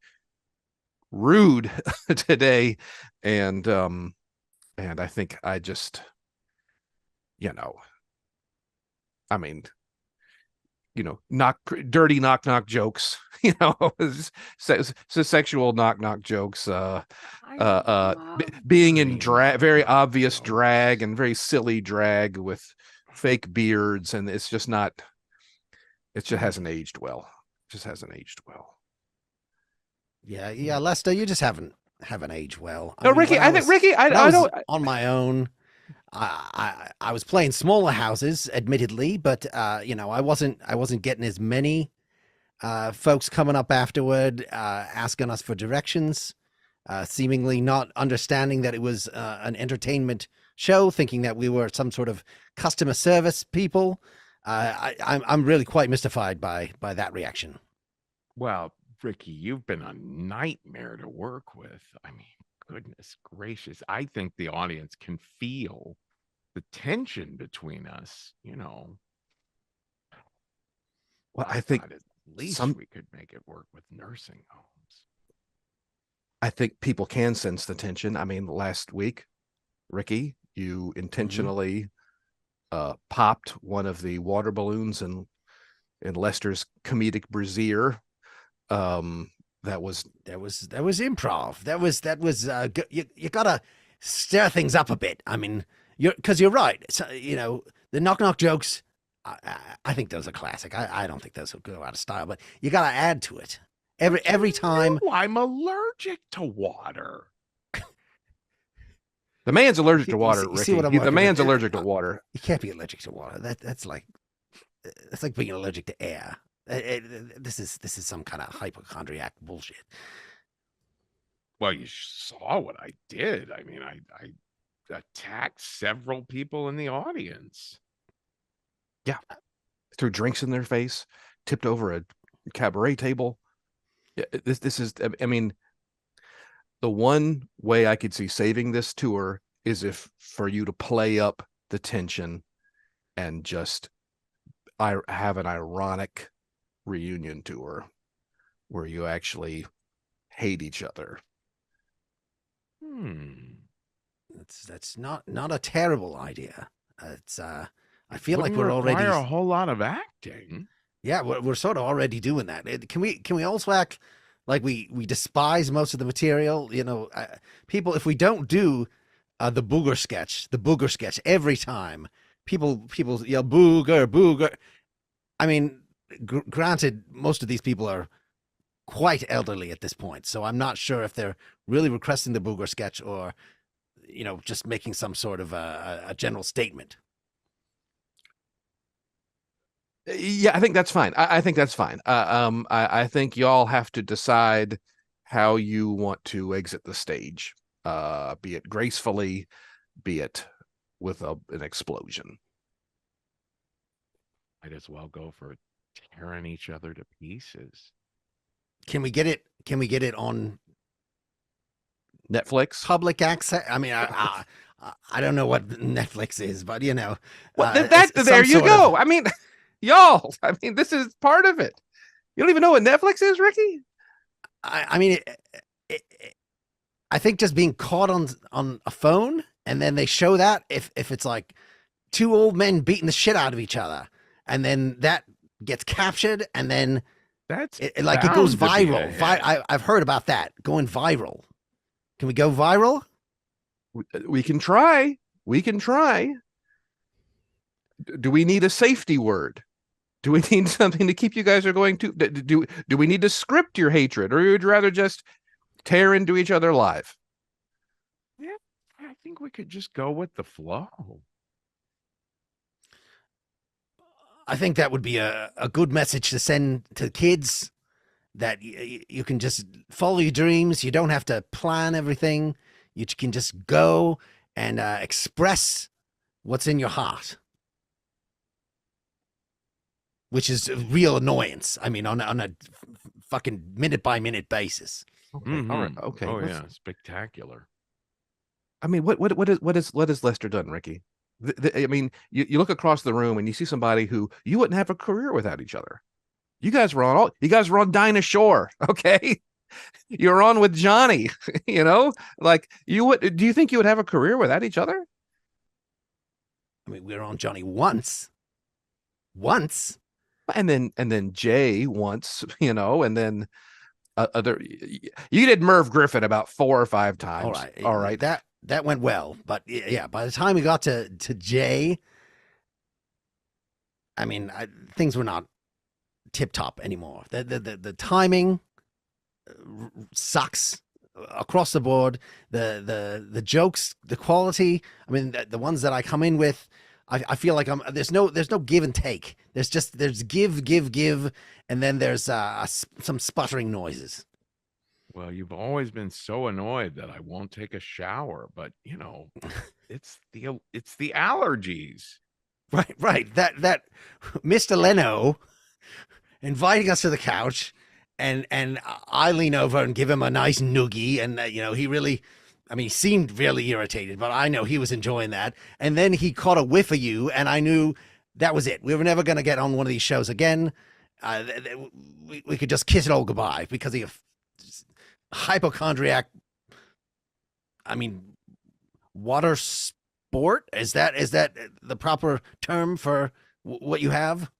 rude today. And I think I just, I mean, dirty knock jokes, sexual knock jokes, being in drag, very obvious drag and very silly drag with fake beards, and it's just not. It just hasn't aged well. Yeah, Lester, you just haven't aged well. No, Ricky, I think Ricky, I don't. On my own. I was playing smaller houses, admittedly, but I wasn't getting as many folks coming up afterward asking us for directions, seemingly not understanding that it was an entertainment show, thinking that we were some sort of customer service people. I'm really quite mystified by that reaction. Well, Ricky, you've been a nightmare to work with. I mean, goodness gracious. I think the audience can feel the tension between us, Well, I think at least we could make it work with nursing homes. I think people can sense the tension. I mean, last week, Ricky, you intentionally popped one of the water balloons in Lester's comedic brassiere. That was improv. That was you gotta stir things up a bit. I mean, you're right. So, the knock jokes, I think those are classic. I don't think those will go out of style, but you gotta add to it every time. I'm allergic to water. The man's allergic to water, Ricky. The man's allergic to water. You can't be allergic to water. That's like being allergic to air. This is some kind of hypochondriac bullshit. Well, you saw what I did. I mean, I attacked several people in the audience. Yeah, threw drinks in their face, tipped over a cabaret table. Yeah, this is. I mean, the one way I could see saving this tour is if for you to play up the tension and just have an ironic reunion tour where you actually hate each other. That's not a terrible idea. It's I feel like we're already already a whole lot of acting. Yeah, we're sort of already doing that. Can we also act like we despise most of the material? People, if we don't do the booger sketch every time, people yell booger. I mean, granted, most of these people are quite elderly at this point, so I'm not sure if they're really requesting the booger sketch or, just making some sort of a general statement. Yeah, I think that's fine. I think that's fine. I think y'all have to decide how you want to exit the stage, be it gracefully, be it with an explosion. Might as well go for tearing each other to pieces. Can we get it on Netflix? Public access? I mean, I don't know what Netflix is, but well, there you go. I mean, y'all. I mean, this is part of it. You don't even know what Netflix is, Ricky? I mean, I think just being caught on a phone and then they show that if it's like two old men beating the shit out of each other, and then that gets captured, and then That's it goes bound to be a viral. hit. I've heard about that going viral. Can we go viral? We can try. We can try. Do we need a safety word? Do we need something to keep you guys are going to do we need to script your hatred, or would you rather just tear into each other live? Yeah, I think we could just go with the flow. I think that would be a good message to send to kids, that you can just follow your dreams. You don't have to plan everything. You can just go and express what's in your heart, which is a real annoyance. I mean, on a fucking minute by minute basis. Okay. All right. Mhm. Okay. Oh yeah, spectacular. I mean, what is Lester done, Ricky? I mean, you look across the room and you see somebody who you wouldn't have a career without each other. You guys were on Dinah Shore, okay? You're on with Johnny, you know? Like, do you think you would have a career without each other? I mean, we were on Johnny once. And then Jay once, you know, and then other you did Merv Griffin about 4 or 5 times. All right. That went well, but yeah, by the time we got to Jay, I mean, things were not tip top anymore. The timing sucks across the board. The jokes, the quality. I mean, the ones that I come in with, I feel like there's no give and take. There's give, and then there's some sputtering noises. Well, you've always been so annoyed that I won't take a shower, but you know, it's the allergies. Right. That Mr. Leno inviting us to the couch, and I lean over and give him a nice noogie, and you know, he seemed really irritated, but I know he was enjoying that. And then he caught a whiff of you, and I knew that was it. We were never going to get on one of these shows again. We could just kiss it all goodbye because of hypochondriac. I mean, water sport? Is that the proper term for what you have?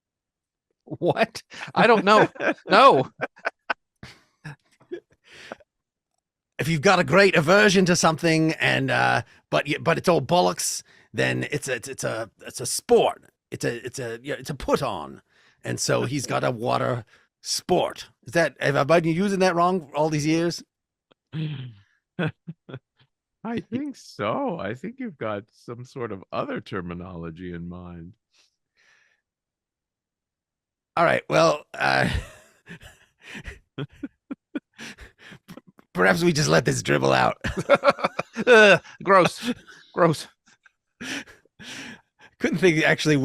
What? I don't know. No. If you've got a great aversion to something, and but it's all bollocks, then it's a sport. It's a put on, and so he's got a water sport. Have I been using that wrong all these years? I think so. I think you've got some sort of other terminology in mind. All right. Well, perhaps we just let this dribble out. Gross. Couldn't think actually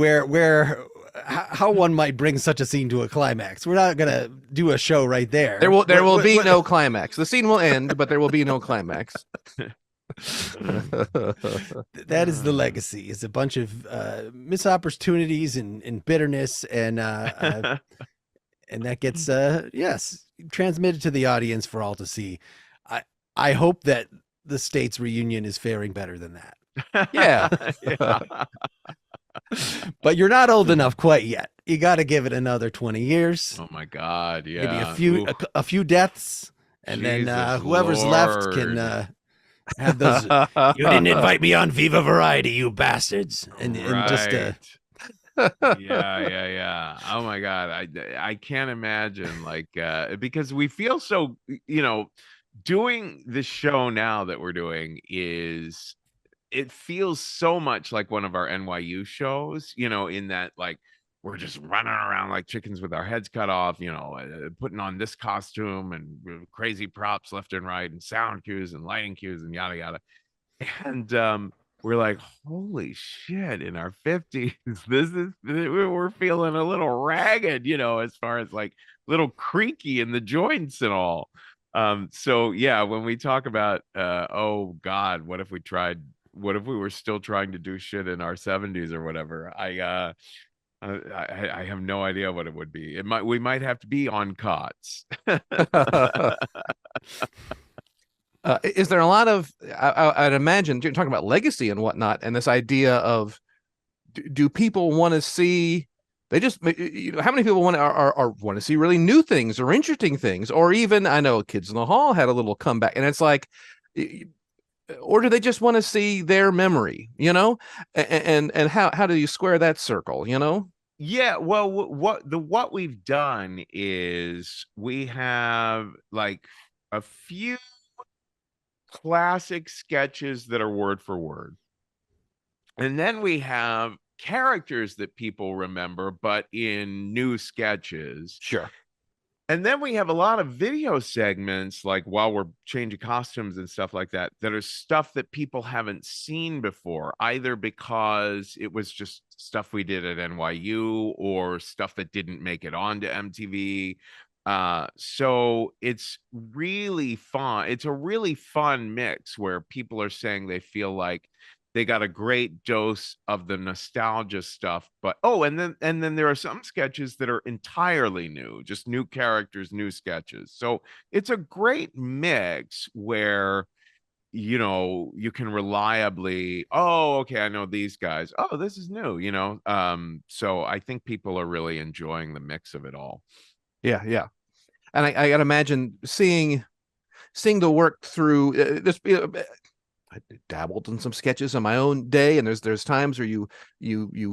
how one might bring such a scene to a climax. We're not gonna do a show right there. There will be no climax. The scene will end, but there will be no climax. That is the legacy. It's a bunch of missed opportunities and bitterness, and that gets transmitted to the audience for all to see. I hope that the state's reunion is faring better than that. Yeah. But you're not old enough quite yet. You got to give it another 20 years. Oh my God! Yeah, Maybe a few deaths, and then whoever's left can have those. You didn't invite me on Viva Variety, you bastards, and just. Yeah. Oh my God, I can't imagine, like, because we feel so, you know, doing the show now that we're doing it feels so much like one of our NYU shows, you know, in that, like, we're just running around like chickens with our heads cut off, you know, putting on this costume and crazy props left and right and sound cues and lighting cues and yada yada. And we're like, holy shit, in our 50s, we're feeling a little ragged, you know, as far as like little creaky in the joints and all. So yeah, when we talk about oh God, what if we were still trying to do shit in our 70s or whatever, I have no idea what it would be. We might have to be on cots. Is there a lot of, I'd imagine you're talking about legacy and whatnot, and this idea of, do people want to see They just, how many people want to see really new things or interesting things, or even, I know Kids in the Hall had a little comeback, and it's like, or do they just want to see their memory, and how do you square that circle, Yeah, well, what we've done is we have like a few classic sketches that are word for word. And then we have characters that people remember, but in new sketches. Sure. And then we have a lot of video segments, like while we're changing costumes and stuff like that, that are stuff that people haven't seen before, either because it was just stuff we did at NYU or stuff that didn't make it onto MTV. So it's really fun. It's a really fun mix where people are saying they feel like they got a great dose of the nostalgia stuff, but and then there are some sketches that are entirely new, just new characters, new sketches. So it's a great mix where you can reliably, oh, okay, I know these guys, oh, this is new, so I think people are really enjoying the mix of it all. Yeah. And I gotta imagine seeing the work through this. I dabbled in some sketches on my own day, and there's times where you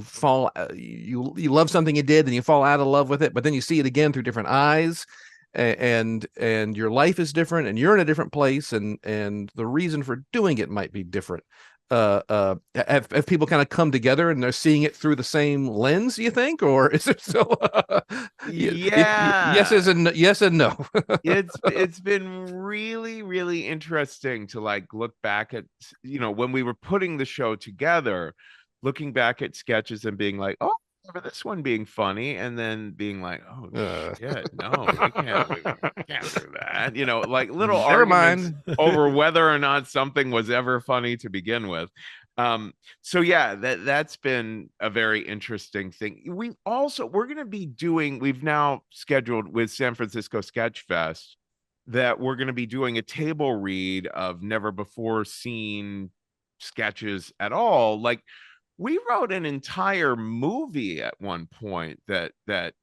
fall, you love something you did, and you fall out of love with it, but then you see it again through different eyes, and your life is different, and you're in a different place, and the reason for doing it might be different. Have people kind of come together and they're seeing it through the same lens, you think, or is it still Yeah. yes and no? It's been really, really interesting to like look back at, when we were putting the show together, looking back at sketches and being like, oh, remember this one being funny, and then being like, oh shit, no, we can't do that. Like little Never arguments mind. over whether or not something was ever funny to begin with. So yeah, that's been a very interesting thing. We've now scheduled with San Francisco Sketch Fest that we're going to be doing a table read of never before seen sketches at all. Like we wrote an entire movie at one point that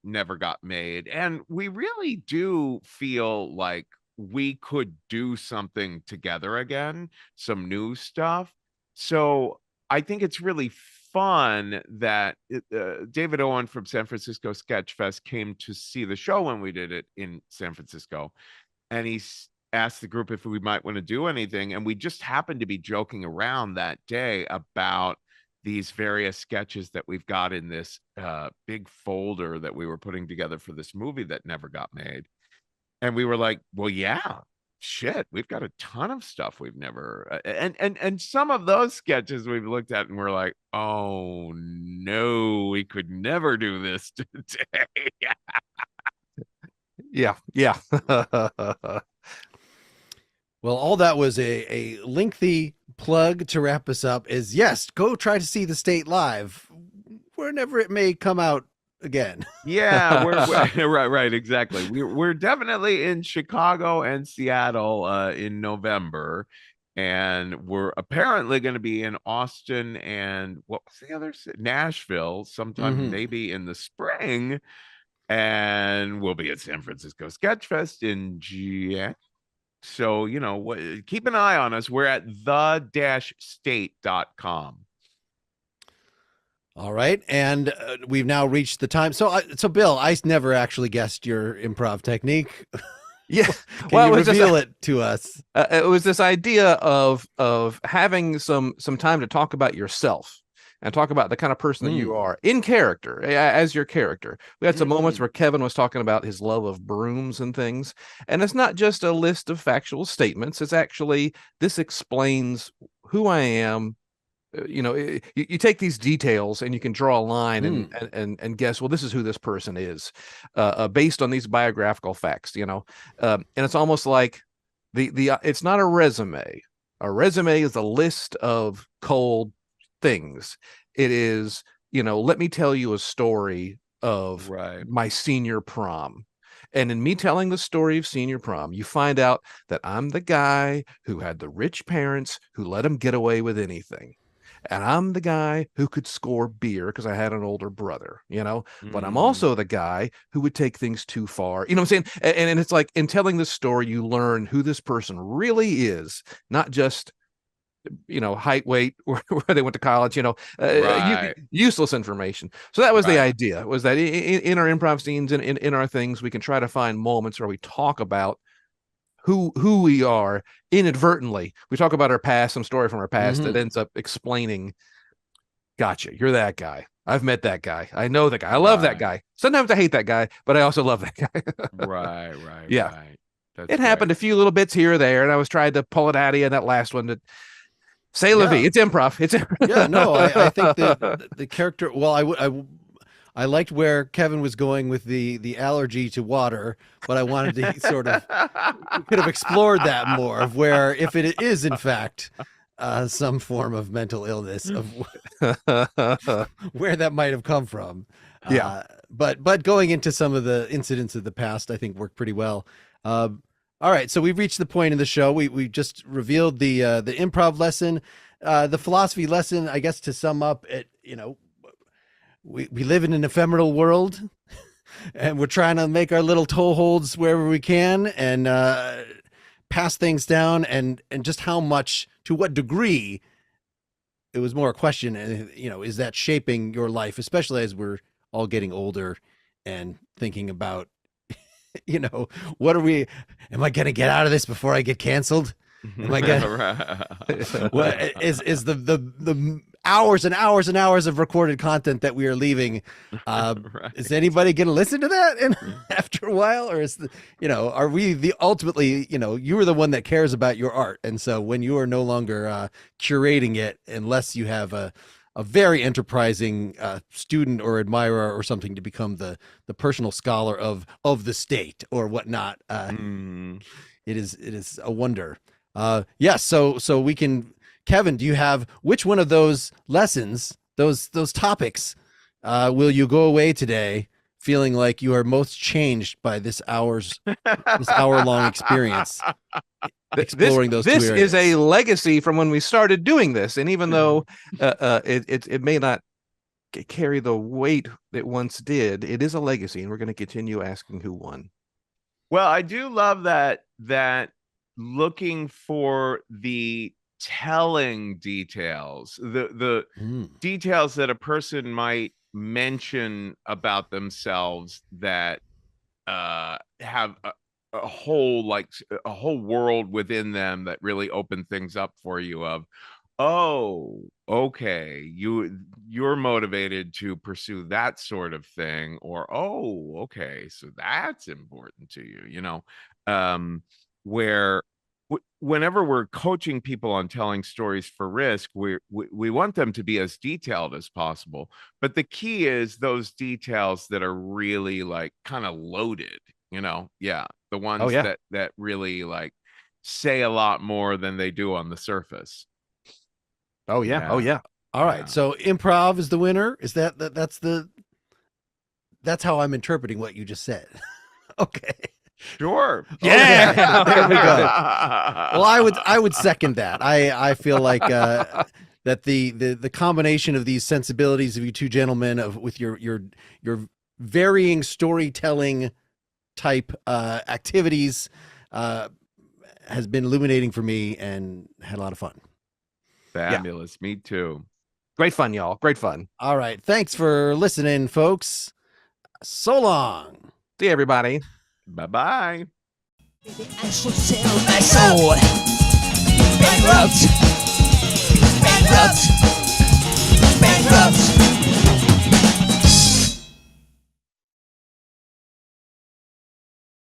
never got made, and we really do feel like we could do something together again, some new stuff. So I think it's really fun that David Owen from San Francisco Sketch Fest came to see the show when we did it in San Francisco, and he asked the group if we might want to do anything, and we just happened to be joking around that day about these various sketches that we've got in this big folder that we were putting together for this movie that never got made. And we were like, well, yeah, shit, we've got a ton of stuff we've never and some of those sketches we've looked at and we're like, oh no, we could never do this today. Yeah. Well, all that was a lengthy plug to wrap us up is, yes, go try to see the state live whenever it may come out again. Yeah, we're right, exactly. We're definitely in Chicago and Seattle in November, and we're apparently going to be in Austin and what was the other city? Nashville sometime maybe in the spring, and we'll be at San Francisco Sketch Fest in January. So, keep an eye on us. We're at the-state.com. All right. And we've now reached the time. So, Bill, I never actually guessed your improv technique. Yeah. Can you reveal it to us? It was this idea of having some time to talk about yourself and talk about the kind of person that you are in character, as your character. We had some moments where Kevin was talking about his love of brooms and things. And it's not just a list of factual statements. It's actually, this explains who I am. You take these details and you can draw a line and guess, well, this is who this person is, based on these biographical facts, and it's almost like it's not a resume. A resume is a list of cold things. It is, let me tell you a story of my senior prom. And in me telling the story of senior prom, you find out that I'm the guy who had the rich parents who let him get away with anything. And I'm the guy who could score beer because I had an older brother, but I'm Mm. also the guy who would take things too far. You know what I'm saying? And it's like in telling this story, you learn who this person really is, not just height, weight, where they went to college, Right. useless information. So that was the Right. idea, was that in our improv scenes and in our things, we can try to find moments where we talk about who we are inadvertently. We talk about our past, some story from our past that ends up explaining, gotcha, you're that guy. I've met that guy. I know that guy. I love that guy. Sometimes I hate that guy, but I also love that guy. Right. Yeah. Right. That's It happened a few little bits here or there, and I was trying to pull it out of you in that last one. To say la vie. It's improv. It's yeah. No, I think the character. Well, I liked where Kevin was going with the allergy to water, but I wanted to sort of could have explored that more, of where if it is in fact some form of mental illness, of where that might have come from. Yeah. But going into some of the incidents of the past, I think worked pretty well. All right, so we've reached the point in the show. We just revealed the improv lesson, the philosophy lesson. I guess to sum up, we live in an ephemeral world, and we're trying to make our little toeholds wherever we can, and pass things down, and just how much, to what degree. It was more a question, is that shaping your life, especially as we're all getting older and thinking about. What am I going to get out of this before I get canceled? Am I going what is the hours and hours and hours of recorded content that we are leaving? Right. Is anybody going to listen to that after a while? Or are we ultimately, you are the one that cares about your art. And so when you are no longer curating it, unless you have a very enterprising student or admirer or something to become the personal scholar of the state or whatnot. It is a wonder. Yes. So we can, Kevin, do you have, which one of those lessons, those topics, will you go away today feeling like you are most changed by this hour-long experience? Exploring those two areas. This is a legacy from when we started doing this, and even though it may not carry the weight it once did, it is a legacy, and we're going to continue asking who won. Well, I do love that looking for the telling details, the details that a person might mention about themselves that have a whole world within them that really open things up for you of, oh, okay, you're motivated to pursue that sort of thing, or oh, okay, so that's important to you, where whenever we're coaching people on telling stories for risk, we want them to be as detailed as possible, but the key is those details that are really like kind of loaded, the ones that really like say a lot more than they do on the surface. Oh yeah. All right, so improv is the winner. Is that's how I'm interpreting what you just said. Okay. Sure. Yeah. Okay. There we go. Well, I would second that. I feel like that the combination of these sensibilities of you two gentlemen with your varying storytelling type activities has been illuminating for me and had a lot of fun. Fabulous. Me too. Great fun, y'all. Great fun. All right. Thanks for listening, folks. So long. See you, everybody. Bye-bye. I should sell my soul. Bankrupt. Bankrupt. Bankrupt.